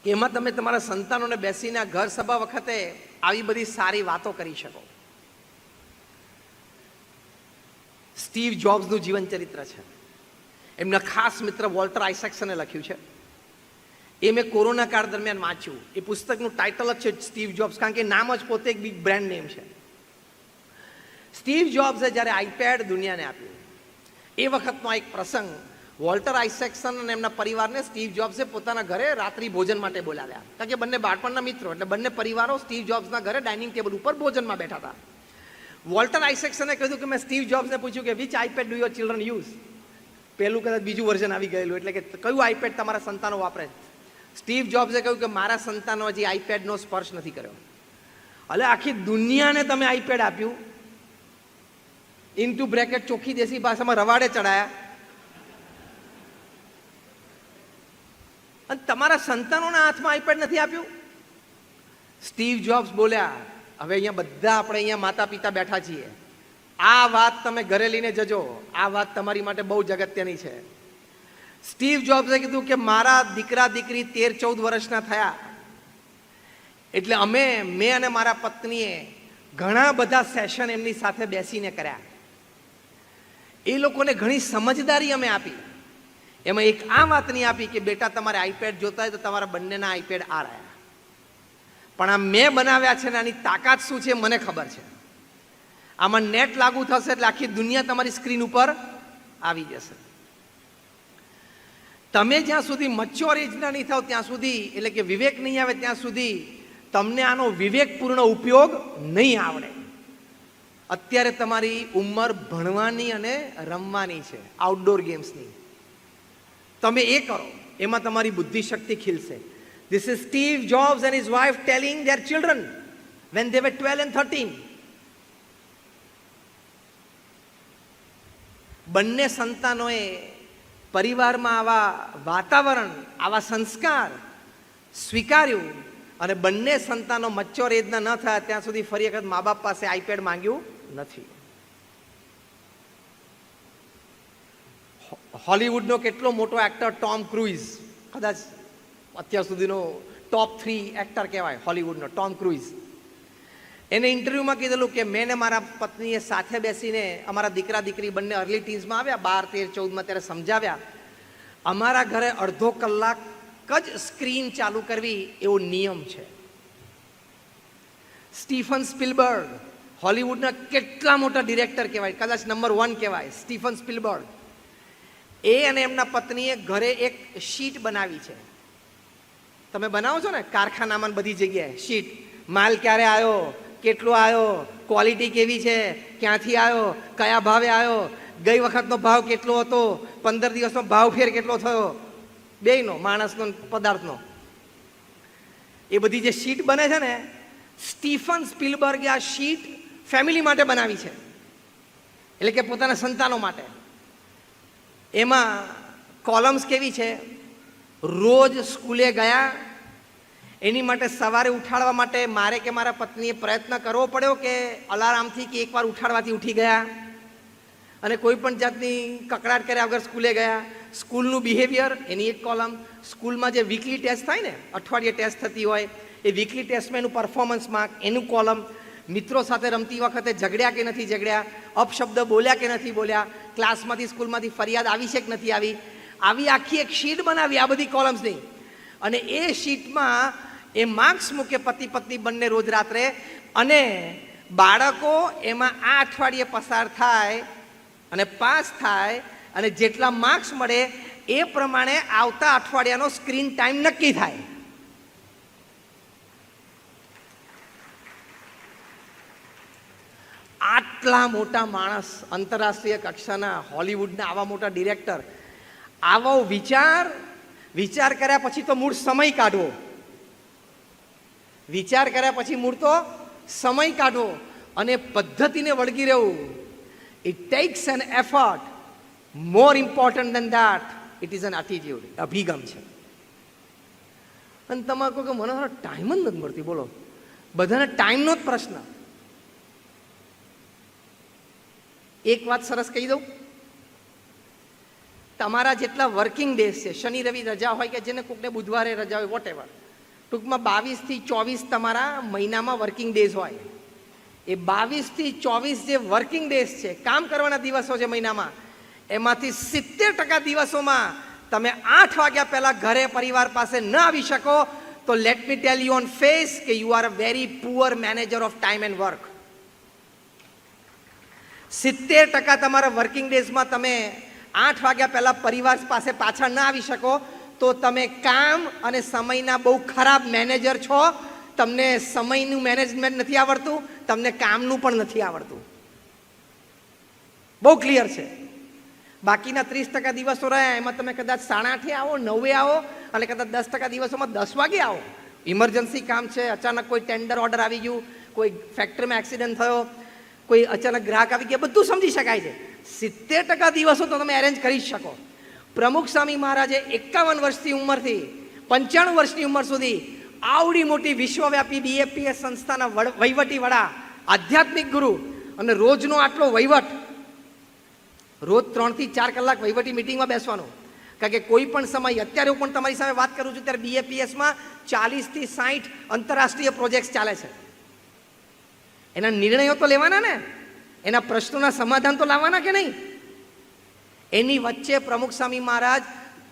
કે એમાં તમે તમારા સંતાનોને બેસીને આ ઘર સભા વખતે આવી બધી સારી વાતો કરી શકો. સ્ટીવ જોબ્સનું જીવન ચરિત્ર છે. એમના ખાસ મિત્ર વોલ્ટર આઇઝેક્સને લખ્યું છે. એ મેં કોરોના કાળ દરમિયાન વાંચ્યું. એ પુસ્તકનું ટાઇટલ જ છે સ્ટીવ જોબ્સ, કારણ કે નામ જ પોતે એક બિગ બ્રાન્ડ નેમ છે. સ્ટીવ જોબ્સે જ્યારે આઈપેડ દુનિયાને આપ્યું, એ વખતનો એક પ્રસંગ, વોલ્ટર આઇઝેક્સન અને એમના પરિવારને સ્ટીવ જોબ્સે પોતાના ઘરે રાત્રિ ભોજન માટે બોલાવ્યા, કારણ કે બંને બાળપણના મિત્રો, એટલે બંને પરિવારો સ્ટીવ જોબ્સના ઘરે ડાઇનિંગ ટેબલ ઉપર ભોજનમાં બેઠા હતા. વોલ્ટર આઇઝેક્સને કહ્યું કે મેં સ્ટીવ જોબ્સને પૂછ્યું કે which iPad do your children use. પહેલું કદાચ બીજું વર્ઝન આવી ગયેલું, એટલે કે કયું આઈપેડ તમારા સંતાનો વાપરે. સ્ટીવ જોબ્સે કહ્યું કે મારા સંતાનો હજી આઈપેડનો સ્પર્શ નથી કર્યો. એટલે આખી દુનિયાને તમે આઈપેડ આપ્યું, ઇન્ટુ બ્રેકેટ ચોખ્ખી દેશી ભાષામાં રવાડે ચડાયા, અને તમારા સંતાનોના હાથમાં આઈપેડ નથી આપ્યું. સ્ટીવ જોબ્સ બોલ્યા, હવે અહીંયા બધા આપણે અહીંયા માતા પિતા બેઠા છીએ, આ વાત તમે ઘરે લઈને જજો, આ વાત તમારી માટે બહુ જ અગત્યની છે. સ્ટીવ જોબ્સે કીધું કે મારા દીકરા દીકરી 13-14 વર્ષના થયા એટલે મેં અને મારા પત્નીએ ઘણા બધા સેશન એમની સાથે બેસીને કર્યા. એ લોકોને ઘણી સમજદારી અમે આપી. એમાં એક આ વાતની આપી કે બેટા તમારે આઈપેડ જોતા હોય તો તમારા બંનેના આઈપેડ આ રહ્યા, પણ આ મેં બનાવ્યા છે ને આની તાકાત શું છે મને ખબર છે. આમાં નેટ લાગુ થશે એટલે આખી દુનિયા તમારી સ્ક્રીન ઉપર આવી જશે. તમે જ્યાં સુધી મચ્યોર એજના નહીં થાવ ત્યાં સુધી, એટલે કે વિવેક નહીં આવે ત્યાં સુધી તમને આનો વિવેકપૂર્ણ ઉપયોગ નહીં આવડે. અત્યારે તમારી ઉંમર ભણવાની અને રમવાની છે, આઉટડોર ગેમ્સની. તમે એ કરો, એમાં તમારી બુદ્ધિશક્તિ ખીલશે. This is Steve Jobs and his wife telling their children when they were 12 and 13. બંને સંતાનોએ પરિવારમાં આવા વાતાવરણ, આવા સંસ્કાર સ્વીકાર્યું અને બંને સંતાનો મચ્યોર એજના ન થયા ત્યાં સુધી ફરી વખત મા બાપ પાસે આઈપેડ માંગ્યું નથી. હોલિવૂડનો કેટલો મોટો એક્ટર ટોમ ક્રુઝ, કદાચ અત્યાર સુધીનો ટોપ 3 એક્ટર કહેવાય હોલિવૂડનો, ટોમ ક્રુઝ. એને ઇન્ટરવ્યુમાં કીધેલું કે મેં ને મારા પત્નીએ સાથે બેસીને અમારા દીકરા દીકરી બંને અર્લી ટીન્સમાં આવ્યા, 12, 13, 14માં ત્યારે સમજાવ્યા, અમારા ઘરે અડધો કલાક જ સ્ક્રીન ચાલુ કરવી એવો નિયમ છે. સ્ટીફન સ્પિલબર્ગ, હોલિવૂડના કેટલા મોટા ડિરેક્ટર કહેવાય, કદાચ નંબર 1 કહેવાય સ્ટીફન સ્પિલબર્ગ. એ અને એમના પત્નીએ ઘરે એક શીટ બનાવી છે. તમે બનાવો છો ને કારખાનામાં બધી જગ્યાએ શીટ, માલ ક્યારે આવ્યો, કેટલો આવ્યો, ક્વોલિટી કેવી છે, ક્યાંથી આવ્યો, કયા ભાવે આવ્યો, ગઈ વખતનો ભાવ કેટલો હતો, 15 દિવસનો ભાવ ફેર કેટલો થયો, બેયનો, માણસનો પદાર્થનો. એ બધી જે શીટ બને છે ને, સ્ટીફન સ્પિલબર્ગે આ શીટ ફેમિલી માટે બનાવી છે, એટલે કે પોતાના સંતાનો માટે. એમાં કોલમ્સ કેવી છે, રોજ સ્કૂલે ગયા એની માટે સવારે ઉઠાડવા માટે મારે કે મારા પત્નીએ પ્રયત્ન કરવો પડ્યો કે અલાર્મથી કે એકવાર ઉઠાડવાથી ઉઠી ગયા, અને કોઈ પણ જાતની કકડાટ કર્યા વગર સ્કૂલે ગયા. સ્કૂલનું બિહેવિયર એની એક કોલમ, સ્કૂલમાં જે વીકલી ટેસ્ટ થાય ને, અઠવાડિયે ટેસ્ટ થતી હોય, એ વીકલી ટેસ્ટમાં એનું પરફોર્મન્સ માર્ક, એનું કોલમ. મિત્રો સાથે રમતી વખતે ઝઘડ્યા કે નથી ઝઘડ્યા, અપશબ્દ બોલ્યા કે નથી બોલ્યા, ક્લાસમાંથી સ્કૂલમાંથી ફરિયાદ આવી છે કે નથી આવી, આવી આખી એક શીટ બનાવી આ બધી કોલમ્સની. અને એ શીટમાં એ માર્ક્સ મૂકે પતિ પત્ની બંને રોજ રાત્રે, અને બાળકો એમાં આ અઠવાડિયે પસાર થાય અને પાસ થાય, અને જેટલા માર્ક્સ મળે એ પ્રમાણે આવતા અઠવાડિયાનો સ્ક્રીન ટાઈમ નક્કી થાય. આટલા મોટા માણસ, આંતરરાષ્ટ્રીય કક્ષાના, હોલિવૂડના આવા મોટા ડિરેક્ટર, આવો વિચાર કર્યા પછી તો મૂળ સમય કાઢવો. વિચાર કર્યા પછી મૂળ તો સમય કાઢવો અને પદ્ધતિને વળગી રહેવું. It takes an effort. More important than that it is an attitude. અભિગમ છે. અને તમે કહો કે મને ટાઈમ જ નથી મળતી, બોલો, બધાને ટાઈમનો જ પ્રશ્ન. એક વાત સરસ કહી દઉં, તમારા જેટલા વર્કિંગ ડેઝ છે, શનિ રવિ રજા હોય કે જેને કોકને બુધવારે રજા હોય, વોટ એવર, ટૂંકમાં 22 થી 24 તમારા મહિનામાં વર્કિંગ ડેઝ હોય. એ 22 થી 24 જે વર્કિંગ ડેઝ છે, કામ કરવાના દિવસો છે મહિનામાં, એમાંથી 70% દિવસોમાં તમે 8 વાગ્યા પહેલાં ઘરે પરિવાર પાસે ન આવી શકો તો let me tell you on face કે you are a very poor manager of time and work. 70% તમારા વર્કિંગ ડેઝમાં તમે 8 વાગ્યા પહેલાં પરિવાર પાસે પાછા ના આવી શકો તો તમે કામ અને સમયના બહુ ખરાબ મેનેજર છો. તમને સમયનું મેનેજમેન્ટ નથી આવડતું, તમને કામનું પણ નથી આવડતું. બહુ ક્લિયર છે. બાકીના 30% દિવસો રહ્યા એમાં તમે કદાચ 8:30 આવો, 9 આવો, અને કદાચ 10% દિવસોમાં 10 વાગે આવો. ઇમરજન્સી કામ છે, અચાનક કોઈ ટેન્ડર ઓર્ડર આવી ગયું, કોઈ ફેક્ટરીમાં એક્સિડન્ટ થયો, કોઈ અચાનક ગ્રાહક આવી ગયા, બધું સમજી શકાય છે. 70% દિવસો તો તમે એરેન્જ કરી શકો. પ્રમુખ સ્વામી મહારાજે 51 વર્ષની ઉંમરથી 95 વર્ષની ઉંમર સુધી આવડી મોટી વિશ્વવ્યાપી બીએપીએસ સંસ્થાના વહીવટી વડા, આધ્યાત્મિક ગુરુ, અને રોજનો આટલો વહીવટ, રોજ 3 થી 4 કલાક વહીવટી મિટિંગમાં બેસવાનું. કારણ કે કોઈ પણ સમય, અત્યારે હું પણ તમારી સામે વાત કરું છું ત્યારે બીએપીએસમાં 40 થી 60 આંતરરાષ્ટ્રીય પ્રોજેક્ટ ચાલે છે. એના નિર્ણયો તો લેવાના ને, એના પ્રશ્નોના સમાધાન તો લાવવાના કે નહીં. એની વચ્ચે પ્રમુખ સ્વામી મહારાજ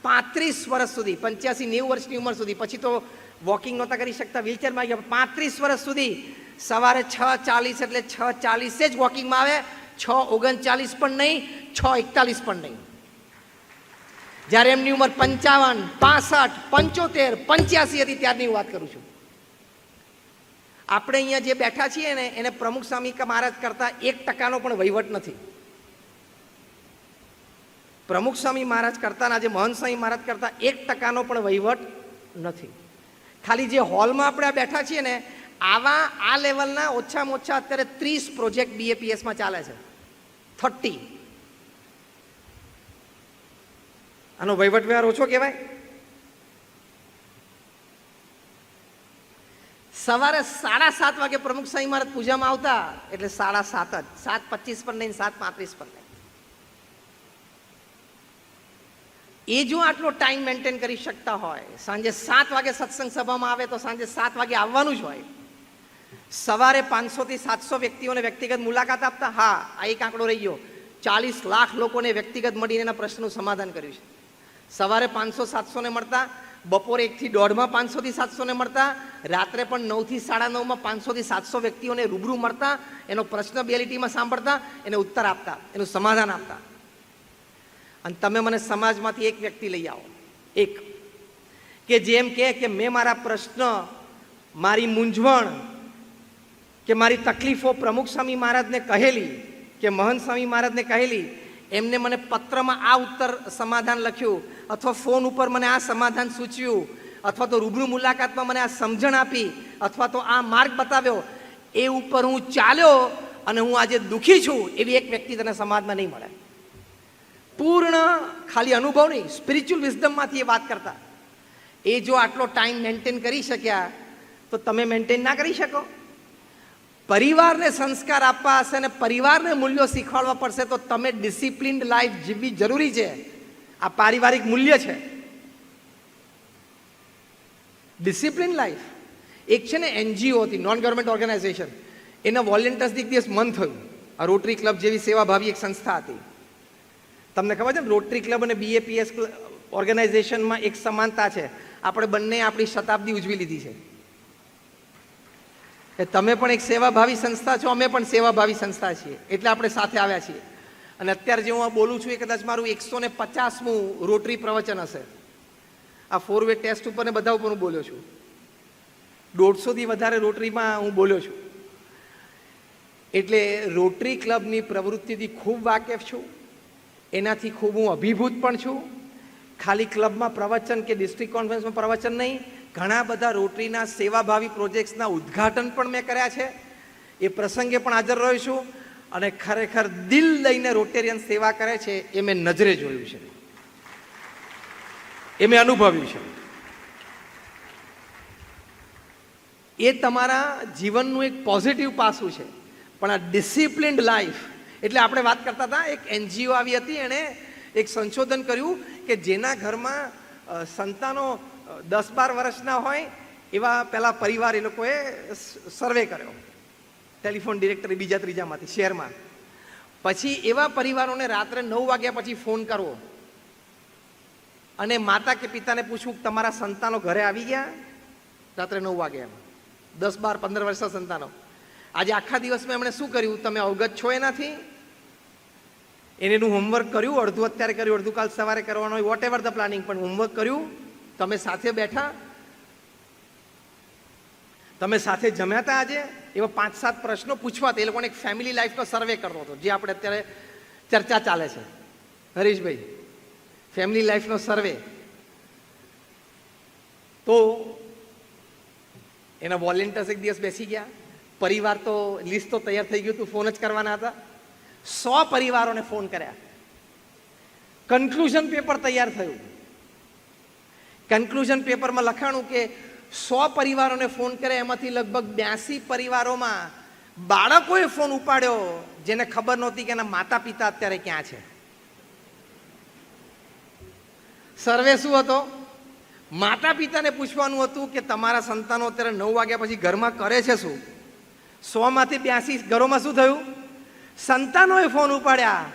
35 વર્ષ સુધી, 85-90 વર્ષની ઉંમર સુધી, પછી તો વોકિંગ નહોતા કરી શકતા, વ્હીલચેરમાં આવી ગયા, 35 વર્ષ સુધી સવારે 6:40 એટલે 6:40 જ વોકિંગમાં આવે, 6:39 પણ નહીં, 6:41 પણ નહીં. જ્યારે એમની ઉંમર 55, 65, 75, 85 હતી ત્યારની વાત કરું છું. આપણે અહીંયા જે બેઠા છીએ ને એને પ્રમુખ સ્વામી મહારાજ કરતા 1% પણ વહીવટ નથી. પ્રમુખ સ્વામી મહારાજ કરતા જે મહંત સ્વામી મહારાજ કરતા 1% પણ વહીવટ નથી. ખાલી જે હોલમાં આપણે બેઠા છીએ ને આ લેવલના ઓછામાં ઓછા અત્યારે 30 પ્રોજેક્ટ BAPSમાં ચાલે છે. 30. આનો વહીવટ વ્યવહાર ઓછો કહેવાય? સવારે 7:30 વાગે પ્રમુખ સ્વામી મહારાજ પૂજામાં આવતા એટલે 7:30 જ, 7:25 પર નહીં, 7:35 પર નહીં. એ જો આટલો ટાઈમ મેન્ટેન કરી શકતા હોય, સાંજે 7 વાગે સત્સંગ સભામાં આવે તો સાંજે 7 વાગે આવવાનું જ હોય. સવારે 500 થી 700 વ્યક્તિઓને વ્યક્તિગત મુલાકાત આપતા. હા, આ એક આંકડો રહી ગયો. 40 લાખ લોકોને વ્યક્તિગત મળીને એના પ્રશ્નનું સમાધાન કર્યું છે. સવારે 500-700 ને મળતા, બપોરે 1 થી 1:30 500 થી 700 ને મળતા, રાત્રે પણ 9 થી 9:30 500 થી 700 વ્યક્તિઓને રૂબરૂ મળતા, એનો પ્રશ્ન બેલિટીમાં સાંભળતા, એને ઉત્તર આપતા, એનું સમાધાન આપતા. અને તમે મને સમાજમાંથી એક વ્યક્તિ લઈ આવો, એક કે જેમ કે મેં મારા પ્રશ્ન, મારી મૂંઝવણ કે મારી તકલીફો પ્રમુખ સ્વામી મહારાજને કહેલી કે મહંત સ્વામી મહારાજને કહેલી, એમને મને પત્રમાં આ ઉત્તર સમાધાન લખ્યું, અથવા ફોન ઉપર મને આ સમાધાન સૂચવ્યું, અથવા તો રૂબરૂ મુલાકાતમાં મને આ સમજણ આપી, અથવા તો આ માર્ગ બતાવ્યો, એ ઉપર હું ચાલ્યો અને હું આજે દુઃખી છું, એવી એક વ્યક્તિ તને સમાજમાં નહીં મળે. પૂર્ણ ખાલી અનુભવ નહીં, સ્પિરિચ્યુઅલ વિઝડમમાંથી એ વાત કરતા. એ જો આટલો ટાઈમ મેન્ટેન કરી શક્યા તો તમે મેન્ટેન ના કરી શકો? પરિવારને સંસ્કાર આપવા હશે અને પરિવારને મૂલ્યો શીખવાડવા પડશે તો તમે ડિસિપ્લિન્ડ લાઈફ જીવવી જરૂરી છે. આ પારિવારિક મૂલ્ય છે, ડિસિપ્લિન લાઈફ. એક છે ને NGO હતી, નોન ગવર્મેન્ટ ઓર્ગેનાઇઝેશન, એના વોલેન્ટિયર્સ એક દિવસ મન થયું. આ રોટરી ક્લબ જેવી સેવાભાવી એક સંસ્થા હતી. તમને ખબર છે ને, રોટરી ક્લબ અને BAPS ઓર્ગેનાઇઝેશનમાં એક સમાનતા છે. આપણે બંને આપણી શતાબ્દી ઉજવી લીધી છે. તમે પણ એક સેવાભાવી સંસ્થા છો, અમે પણ સેવાભાવી સંસ્થા છીએ, એટલે આપણે સાથે આવ્યા છીએ. અને અત્યારે જે હું આ બોલું છું એ કદાચ મારું 150મું રોટરી પ્રવચન હશે. આ 4-વે ટેસ્ટ ઉપર ને બધા ઉપર હું બોલ્યો છું. 150થી વધારે રોટરીમાં હું બોલ્યો છું. એટલે રોટરી ક્લબની પ્રવૃત્તિથી ખૂબ વાકેફ છું, એનાથી ખૂબ હું અભિભૂત પણ છું. ખાલી ક્લબમાં પ્રવચન કે ડિસ્ટ્રિક્ટ કોન્ફરન્સમાં પ્રવચન નહીં, ઘણા બધા રોટરીના સેવાભાવી પ્રોજેક્ટ્સના ઉદ્ઘાટન પણ મેં કર્યા છે. એ પ્રસંગે પણ હાજર રહ્યો છું અને ખરેખર દિલ લઈને રોટેરિયન સેવા કરે છે એ મેં નજરે જોયું છે, એ મેં અનુભવ્યું છે. એ તમારા જીવનનું એક પોઝિટિવ પાસું છે. પણ આ ડિસિપ્લિન્ડ લાઈફ, એટલે આપણે વાત કરતા હતા, એક NGO આવી હતી, એણે એક સંશોધન કર્યું કે જેના ઘરમાં સંતાનો 10-12 વર્ષના હોય એવા પહેલા પરિવાર એ લોકોએ સર્વે કર્યો, ટેલિફોન ડિરેક્ટરી બીજા ત્રીજામાંથી શહેરમાં. પછી એવા પરિવારોને રાત્રે 9 વાગ્યા પછી ફોન કરવો અને માતા કે પિતાને પૂછવું તમારા સંતાનો ઘરે આવી ગયા રાત્રે 9 વાગ્યા, 10, 12, 15 વર્ષના સંતાનો. આજે આખા દિવસમાં એમણે શું કર્યું, તમે અવગત છો એનાથી? એનું હોમવર્ક કર્યું, અડધું અત્યારે કર્યું, અડધું કાલ સવારે કરવાનું હોય, વોટ એવર ધ પ્લાનિંગ, પણ હોમવર્ક કર્યું, તમે સાથે બેઠા, તમે સાથે જમ્યા હતા આજે? એવા 5-7 પ્રશ્નો પૂછવા. એ લોકોને એક ફેમિલી લાઈફનો સર્વે કરવો હતો, જે આપણે અત્યારે ચર્ચા ચાલે છે. હરીશભાઈ, ફેમિલી લાઈફનો સર્વે. તો એના વોલેન્ટિયર્સ એક દિવસ બેસી ગયા, પરિવાર તો લિસ્ટ તો તૈયાર થઈ ગયું હતું, ફોન જ કરવાના હતા. 100 પરિવારોને ફોન કર્યા. કન્ક્લુઝન પેપર તૈયાર થયું. કન્ક્લુઝન પેપરમાં લખાણું કે 100 પરિવારોને ફોન કર્યા, એમાંથી લગભગ 82 પરિવારોમાં બાળકોએ ફોન ઉપાડ્યો જેને ખબર નહોતી કે એના માતા પિતા અત્યારે ક્યાં છે. સર્વે શું હતો? માતા પિતાને પૂછવાનું હતું કે તમારા સંતાનો અત્યારે 9 વાગ્યા પછી ઘરમાં કરે છે શું? 100માંથી 82 ઘરોમાં શું થયું? સંતાનોએ ફોન ઉપાડ્યા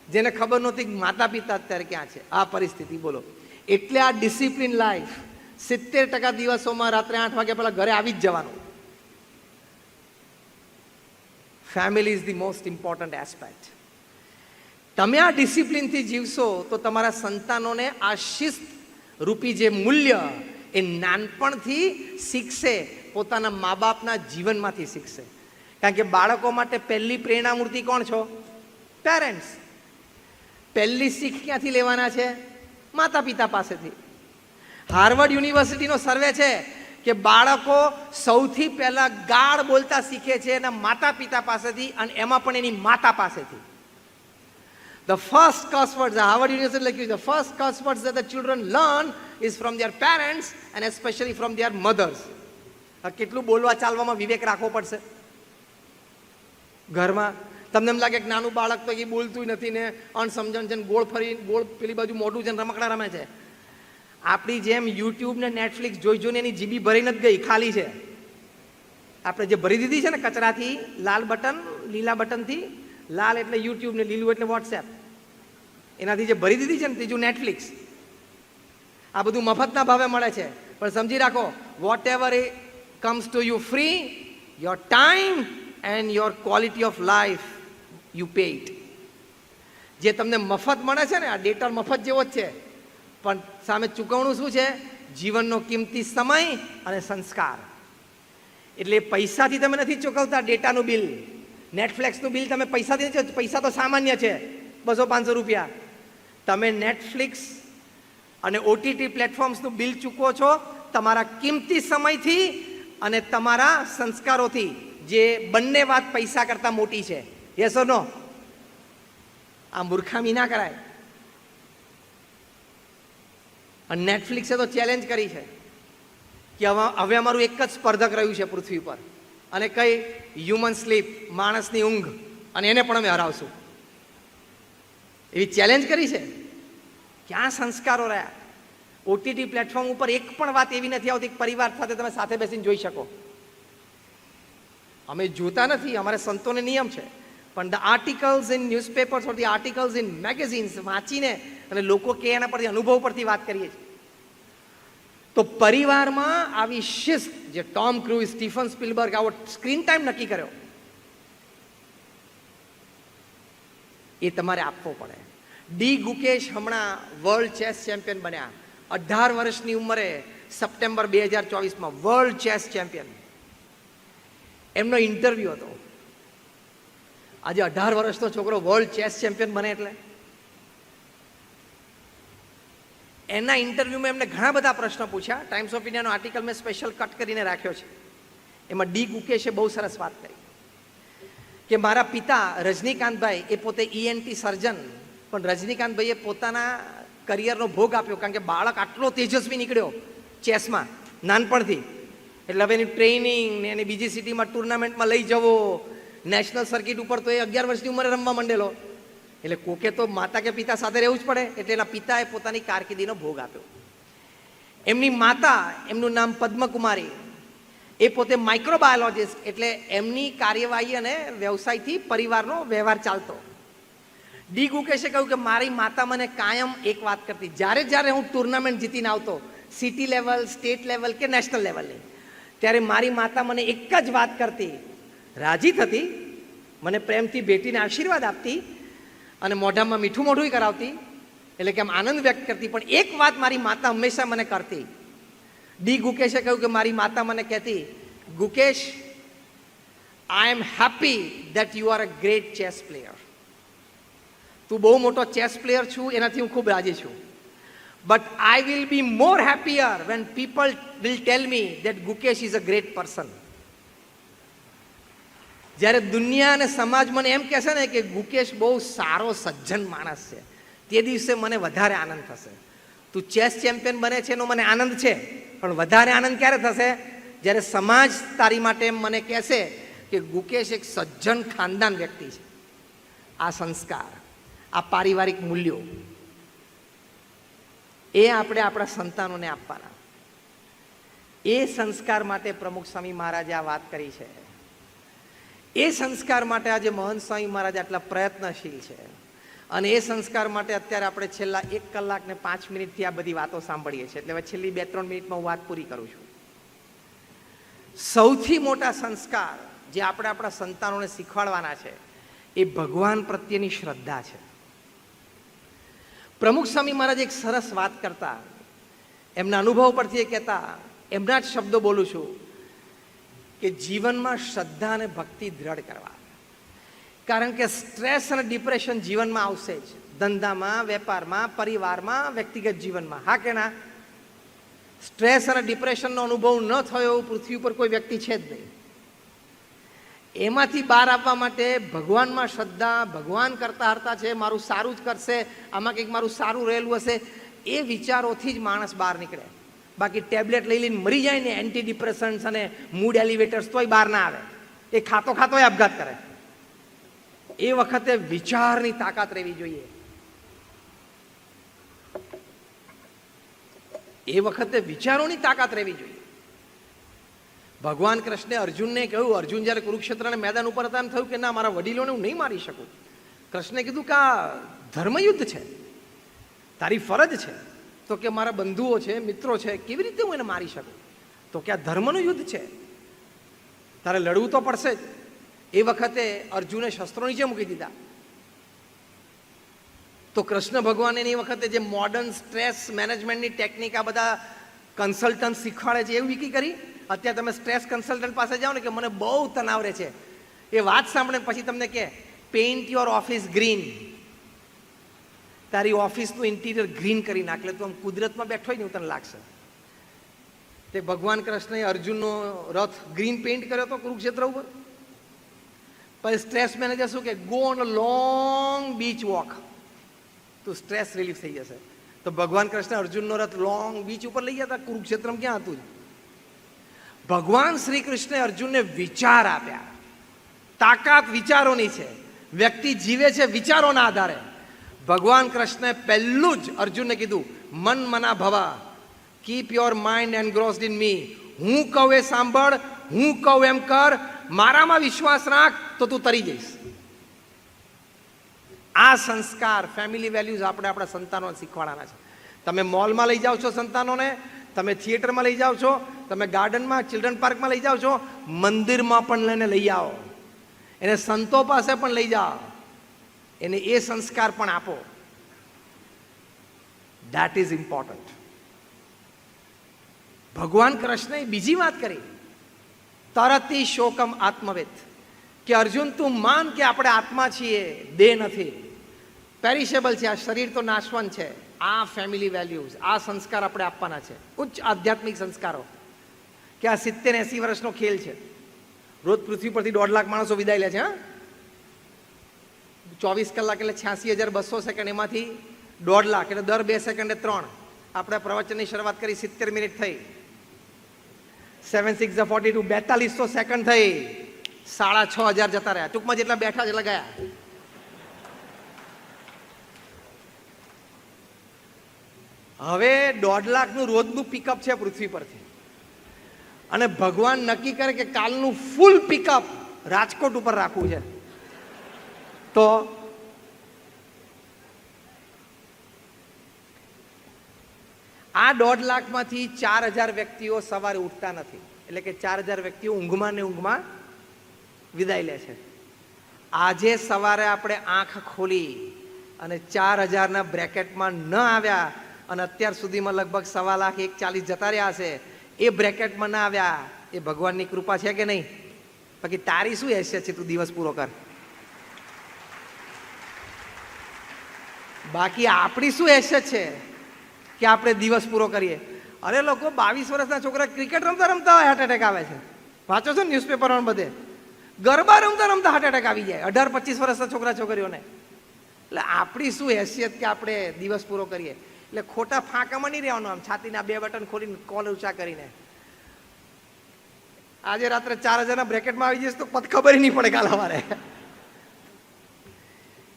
જેને ખબર નહોતી કે માતા પિતા અત્યારે ક્યાં છે. આ પરિસ્થિતિ બોલો. એટલે આ ડિસિપ્લિન લાઈફ, 70% દિવસોમાં રાત્રે 8 વાગ્યા પહેલા ઘરે આવી જ જવાનું. Family is the most important aspect. તમે આ ડિસિપ્લિનથી જીવશો તો તમારા સંતાનોને આ શિસ્ત રૂપી જે મૂલ્ય એ નાનપણથી શીખશે. પોતાના મા બાપના જીવનમાંથી શીખશે. કારણ કે બાળકો માટે પહેલી પ્રેરણા મૂર્તિ કોણ છો? પેરેન્ટ્સ. પહેલી શીખ ક્યાંથી લેવાના છે? માતા પિતા પાસેથી. હાર્વર્ડ યુનિવર્સિટીનો સર્વે છે કે બાળકો સૌથી પહેલા ગાળ બોલતા શીખે છે એના માતા પિતા પાસેથી, અને એમાં પણ એની માતા પાસેથી. The first curse words, the Harvard University લખ્યું, the first curse words that the children learn is from their parents and especially from their mothers. કેટલું બોલવા ચાલવામાં વિવેક રાખવો પડશે ઘરમાં. તમને એમ લાગે કે નાનું બાળક તો એ બોલતું નથી ને અણસમજણ છે, ગોળ ફરી ગોળ પેલી બાજુ મોઢું છે, રમકડા રમે છે. આપણી જેમ યુટ્યુબ ને નેટફ્લિક્સ જોઈ જોઈને એની જીબી ભરી નથી ગઈ, ખાલી છે. આપણે જે ભરી દીધી છે ને કચરાથી, લાલ બટન, લીલા બટનથી, લાલ એટલે યુટ્યુબ ને લીલું એટલે વોટ્સએપ, એનાથી જે ભરી દીધી છે ને ત્રીજું નેટફ્લિક્સ, આ બધું મફતના ભાવે મળે છે. પણ સમજી રાખો, વોટ એવર એ comes to you free, your time and your quality of life you pay it. જે તમને મફત મળે છે ને, આ ડેટા મફત જેવો જ છે, પણ સામે ચૂકવણું શું છે? જીવનનો કિંમતી સમય અને સંસ્કાર. એટલે પૈસાથી તમે નથી ચૂકવતા ડેટાનું બિલ, નેટફ્લિક્સનું બિલ તમે પૈસાથી નથી, પૈસા તો સામાન્ય છે, 200-500 રૂપિયા. તમે નેટફ્લિક્સ અને ઓટીટી પ્લેટફોર્મ્સનું બિલ ચૂકવો છો તમારા કિંમતી સમયથી અને તમારા સંસ્કારોથી, જે બંને વાત પૈસા કરતાં મોટી છે. યસ ઓર નો? આ મૂર્ખામી ના કરાય. અને નેટફ્લિક્સે તો ચેલેન્જ કરી છે કે હવે અમારું એક જ સ્પર્ધક રહ્યું છે પૃથ્વી પર, અને કઈ? હ્યુમન સ્લીપ, માણસની ઊંઘ, અને એને પણ અમે હરાવશું, એવી ચેલેન્જ કરી છે. ક્યાં સંસ્કારો રહ્યા? ઓટીટી પ્લેટફોર્મ ઉપર એક પણ વાત એવી નથી આવતી પરિવાર સાથે તમે સાથે બેસીને જોઈ શકો. અમે જોતા નથી, અમારે સંતોને નિયમ છે, પણ the articles in newspapers or the articles in magazines વાંચીને અને લોકો કે એના પરથી અનુભવ પરથી વાત કરીએ છીએ. તો પરિવારમાં આવી શિસ્ત, જે ટોમ ક્રૂઝ, સ્ટીફન સ્પિલબર્ગ આવો સ્ક્રીન ટાઈમ નક્કી કર્યો, એ તમારે આપવો પડે. ડી ગુકેશ હમણાં વર્લ્ડ ચેસ ચેમ્પિયન બન્યા, 18 વર્ષની ઉંમરે, સપ્ટેમ્બર 2024માં વર્લ્ડ ચેસ ચેમ્પિયન. એમનો ઇન્ટરવ્યુ હતો. આજે 18 વર્ષનો છોકરો વર્લ્ડ ચેસ ચેમ્પિયન બને એટલે એના ઇન્ટરવ્યુમાં એમને ઘણા બધા પ્રશ્નો પૂછ્યા. ટાઈમ્સ ઓફ ઇન્ડિયાનો આર્ટિકલ મેં સ્પેશિયલ કટ કરીને રાખ્યો છે. એમાં ડી ગુકેશે બહુ સરસ વાત કરી કે મારા પિતા રજનીકાંતભાઈ એ પોતે ઈએનટી સર્જન, પણ રજનીકાંતભાઈએ પોતાના કરિયરનો ભોગ આપ્યો, કારણ કે બાળક આટલો તેજસ્વી નીકળ્યો ચેસમાં નાનપણથી, એટલે હવે એની ટ્રેનિંગ ને એને બીજી સિટીમાં ટુર્નામેન્ટમાં લઈ જવો, નેશનલ સર્કિટ ઉપર તો એ 11 વર્ષની ઉંમરે રમવા માંડેલો. એટલે કોકે તો માતા કે પિતા સાથે રહેવું જ પડે, એટલે એના પિતાએ પોતાની કારકિર્દીનો ભોગ આપ્યો. એમની માતા, એમનું નામ પદ્મકુમારી, એ પોતે માઇક્રોબાયોલોજિસ્ટ, એટલે એમની કાર્યવાહી અને વ્યવસાયથી પરિવારનો વ્યવહાર ચાલતો. ડી ગુકેશે કહ્યું કે મારી માતા મને કાયમ એક વાત કરતી, જ્યારે હું ટુર્નામેન્ટ જીતીને આવતો, સિટી લેવલ, સ્ટેટ લેવલ કે નેશનલ લેવલની, ત્યારે મારી માતા મને એક જ વાત કરતી, રાજી થતી, મને પ્રેમથી ભેટીને આશીર્વાદ આપતી અને મોઢામાં મીઠું મોઢું કરાવતી, એટલે કે આમ આનંદ વ્યક્ત કરતી. પણ એક વાત મારી માતા હંમેશા મને કરતી. ડી ગુકેશે કહ્યું કે મારી માતા મને કહેતી, Gukesh, I am happy that you are a great chess player. તું બહુ મોટો ચેસ પ્લેયર છું, એનાથી હું ખૂબ રાજી છું. But I will be more happier when people will tell me that Gukesh is a great person. જ્યારે દુનિયા અને સમાજ મને એમ કહેશે ને કે ગુકેશ બહુ સારો સજ્જન માણસ છે, તે દિવસે મને વધારે આનંદ થશે. તું ચેસ ચેમ્પિયન બને છે એનો મને આનંદ છે, પણ વધારે આનંદ ક્યારે થશે? જ્યારે સમાજ તારી માટે એમ મને કહેશે કે ગુકેશ એક સજ્જન ખાનદાન વ્યક્તિ છે. આ સંસ્કાર, આ પારિવારિક મૂલ્યો, એ આપણે આપણા સંતાનોને આપવાના. એ સંસ્કાર માટે પ્રમુખ સ્વામી મહારાજે આ વાત કરી છે. એ સંસ્કાર માટે આજે મહંત સ્વામી મહારાજ આટલા પ્રયત્નશીલ છે, અને એ સંસ્કાર માટે અત્યારે આપણે છેલ્લા 1 કલાક ને 5 મિનિટથી આ બધી વાતો સાંભળીએ છીએ. એટલે હવે છેલ્લી 2-3 મિનિટમાં હું વાત પૂરી કરું છું. સૌથી મોટા સંસ્કાર જે આપણે આપણા સંતાનોને શીખવાડવાના છે એ ભગવાન પ્રત્યેની શ્રદ્ધા છે. પ્રમુખ સ્વામી મહારાજ એક સરસ વાત કરતા, એમના અનુભવ પરથી એ કહેતા, એમના જ શબ્દો બોલું છું કે જીવનમાં શ્રદ્ધા અને ભક્તિ દ્રઢ કરવા. કારણ કે સ્ટ્રેસ અને ડિપ્રેશન જીવનમાં આવશે જ, ધંધામાં, વેપારમાં, પરિવારમાં, વ્યક્તિગત જીવનમાં. હા કે ના? સ્ટ્રેસ અને ડિપ્રેશનનો અનુભવ ન થયો એવું પૃથ્વી ઉપર કોઈ વ્યક્તિ છે જ નહીં. એમાંથી બહાર આવવા માટે ભગવાનમાં શ્રદ્ધા, ભગવાન કરતા હરતા છે, મારું સારું જ કરશે, આમાં કંઈક મારું સારું રહેલું હશે, એ વિચારોથી જ માણસ બહાર નીકળે. બાકી ટેબ્લેટ લઈ લઈને મરી જાય ને, એન્ટી ડિપ્રેસન્ટ્સ અને મૂડ એલિવેટર્સ, તોય બહાર ના આવે. એ ખાતો આપઘાત કરે. એ વખતે વિચારની તાકાત રહેવી જોઈએ. એ વખતે વિચારોની તાકાત રહેવી જોઈએ. ભગવાન કૃષ્ણે અર્જુનને કહ્યું, અર્જુન જ્યારે કુરુક્ષેત્રના મેદાન ઉપર હતા, એમ થયું કે ના, મારા વડીલોને હું નહીં મારી શકું. કૃષ્ણે કીધું કે આ ધર્મયુદ્ધ છે, તારી ફરજ છે. તો કે મારા બંધુઓ છે, મિત્રો છે, કેવી રીતે હું એને મારી શકું? તો કે આ ધર્મનું યુદ્ધ છે, તારે લડવું તો પડશે જ. એ વખતે અર્જુને શસ્ત્રો નીચે મૂકી દીધા. તો કૃષ્ણ ભગવાન એની વખતે જે મોડર્ન સ્ટ્રેસ મેનેજમેન્ટની ટેકનિક આ બધા કન્સલ્ટન્ટ શીખવાડે છે, એવું વિકી કરી. અત્યારે તમે સ્ટ્રેસ કન્સલ્ટન્ટ પાસે જાઓ ને કે મને બહુ તણાવ રહે છે, એ વાત સાંભળે પછી તમને કે પેઇન્ટ યોર ઓફિસ ગ્રીન, તારી ઓફિસનું ઇન્ટિરિયર ગ્રીન કરી નાખ, એટલે તું આમ કુદરતમાં બેઠો હોય ને એવું તને લાગશે. તે ભગવાન કૃષ્ણએ અર્જુનનો રથ ગ્રીન પેઇન્ટ કર્યો હતો કુરુક્ષેત્ર ઉપર. પછી સ્ટ્રેસ મેનેજર શું કે, go on a long beach walk, તો સ્ટ્રેસ રિલીફ થઈ જશે. તો ભગવાન કૃષ્ણ અર્જુનનો રથ લોંગ બીચ ઉપર લઈ ગયા હતા. કુરુક્ષેત્રમાં ક્યાં હતું? ભગવાન શ્રી કૃષ્ણે અર્જુનને વિચાર આપ્યા. તાકાત વિચારોની છે. વ્યક્તિ જીવે છે વિચારોના આધારે. ભગવાન કૃષ્ણે પહેલું જ અર્જુનને કીધું, મન મના ભવા, keep your mind engrossed in me. હું કહું એ સાંભળ, હું કહું એમ કર, મારામાં વિશ્વાસ રાખ તો તું તરી જઈશ. આ સંસ્કાર, ફેમિલી વેલ્યુઝ આપણે આપણા સંતાનોને શીખવાડવાના છે. તમે મોલમાં લઈ જાઓ છો સંતાનોને, તમે થિયેટરમાં લઈ જાઓ છો, તમે ગાર્ડનમાં, ચિલ્ડ્રન પાર્કમાં લઈ જાઓ છો, મંદિરમાં પણ લઈને લઈ આવો, એને સંતો પાસે પણ લઈ જાઓ, એને એ સંસ્કાર પણ આપો. That is important. ભગવાન કૃષ્ણએ બીજી વાત કરી, તરતી શોકમ આત્મવેદ, કે અર્જુન તું માન કે આપણે આત્મા છીએ, દેહ નથી, પેરિશેબલ છે, આ શરીર તો નાશવંત છે. આ ફેમિલી વેલ્યુઝ, આ સંસ્કાર આપણે આપવાના છે, ઉચ્ચ આધ્યાત્મિક સંસ્કારો. કે આ 70-80 વર્ષનો ખેલ છે. રોજ પૃથ્વી પરથી 1.5 લાખ માણસો વિદાય લે છે. હા, 24 કલાક એટલે 86,200 સેકન્ડ, એમાંથી 1.5 લાખ એટલે દર 2 સેકન્ડે 3. આપણે પ્રવચનની શરૂઆત કરી, 70 મિનિટ થઈ, 7 6 42, 4200 સેકન્ડ થઈ, 6,500 જતા રહ્યા. ટૂંકમાં જેટલા બેઠા એટલા ગયા. હવે 1.5 લાખનું રોજનું પિકઅપ છે પૃથ્વી પરથી, અને ભગવાન નક્કી કરે કે કાલનું ફૂલ પિકઅપ રાજકોટ ઉપર રાખવું છે. તો આ 1.5 લાખમાંથી 4,000 વ્યક્તિઓ સવારે ઉઠતા નથી, એટલે કે 4,000 વ્યક્તિઓ ઊંઘમાં ને ઊંઘમાં વિદાય લે છે. આજે સવારે આપણે આંખ ખોલી અને 4,000ના બ્રેકેટમાં ન આવ્યા, અને અત્યાર સુધીમાં લગભગ 1,40,000 જતા રહ્યા હશે, એ બ્રેકેટમાં ના આવ્યા, એ ભગવાનની કૃપા છે કે નહીં? બાકી તારી શું હેસિયત છે, તું દિવસ પૂરો કર. બાકી આપણી શું હેસિયત છે કે આપણે દિવસ પૂરો કરીએ? અરે લોકો 22 વર્ષના છોકરા ક્રિકેટ રમતા રમતા હાર્ટ એટેક આવે છે. વાંચો છો ન્યૂઝપેપરમાં બધે, ગરબા રમતા રમતા હાર્ટ એટેક આવી જાય 18-25 વર્ષના છોકરા છોકરીઓને. એટલે આપણી શું હેસિયત કે આપણે દિવસ પૂરો કરીએ? એટલે ખોટા ફાંકામાં નહીં રહેવાનું, આમ છાતીના 2 બટન ખોલીને કોલ ઊંચા કરીને આજે રાત્રે 4,000ના બ્રેકેટમાં આવી જઈશ તો પત ખબર નહીં પડે કાલ સવારે.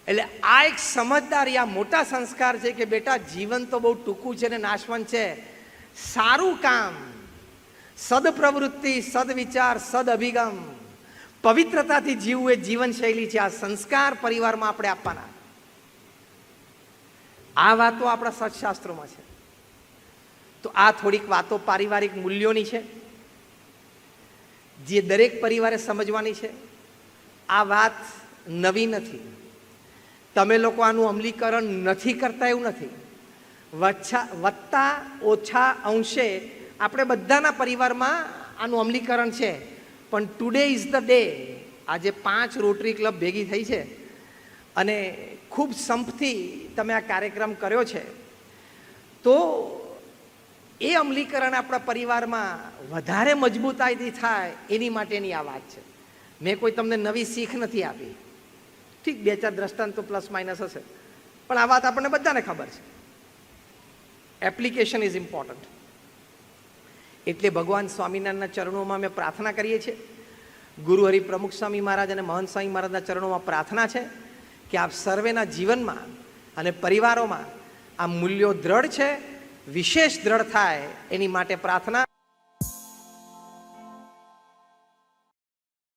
એટલે આ એક સમજદારી, આ મોટા સંસ્કાર છે કે બેટા જીવન તો બહુ ટૂંકું છે ને નાશવંત છે. સારું કામ, સદપ્રવૃત્તિ, સદવિચાર, સદ અભિગમ, પવિત્રતાથી જીવવું એ જીવનશૈલી છે. આ સંસ્કાર પરિવારમાં આપણે આપવાના. આ વાતો આપણા સત્શાસ્ત્રોમાં છે. તો આ થોડીક વાતો પારિવારિક મૂલ્યોની છે, જે દરેક પરિવારે સમજવાની છે. આ વાત નવી નથી, તમે લોકો આનું અમલીકરણ નથી કરતા એવું નથી. વત્તા ઓછા અંશે આપણે બધાના પરિવારમાં આનું અમલીકરણ છે, પણ ટુડે ઇઝ ધ ડે. આજે 5 રોટરી ક્લબ ભેગી થઈ છે અને ખૂબ સંપથી તમે આ કાર્યક્રમ કર્યો છે, તો એ અમલીકરણ આપણા પરિવારમાં વધારે મજબૂતાઈથી થાય એની માટેની આ વાત છે. મેં કોઈ તમને નવી શીખ નથી આપી. ઠીક 2-4 દ્રષ્ટાંત તો પ્લસ માઇનસ હશે, પણ આ વાત આપણને બધાને ખબર છે. Application is important. એટલે ભગવાન સ્વામિનારાયણના ચરણોમાં અમે પ્રાર્થના કરીએ છીએ. ગુરુ હરિ પ્રમુખ સ્વામી મહારાજ અને મહંત સ્વામી મહારાજના ચરણોમાં પ્રાર્થના છે કે આપ સર્વેના જીવનમાં અને પરિવારોમાં આ મૂલ્યો દ્રઢ છે, વિશેષ દ્રઢ થાય એની માટે પ્રાર્થના.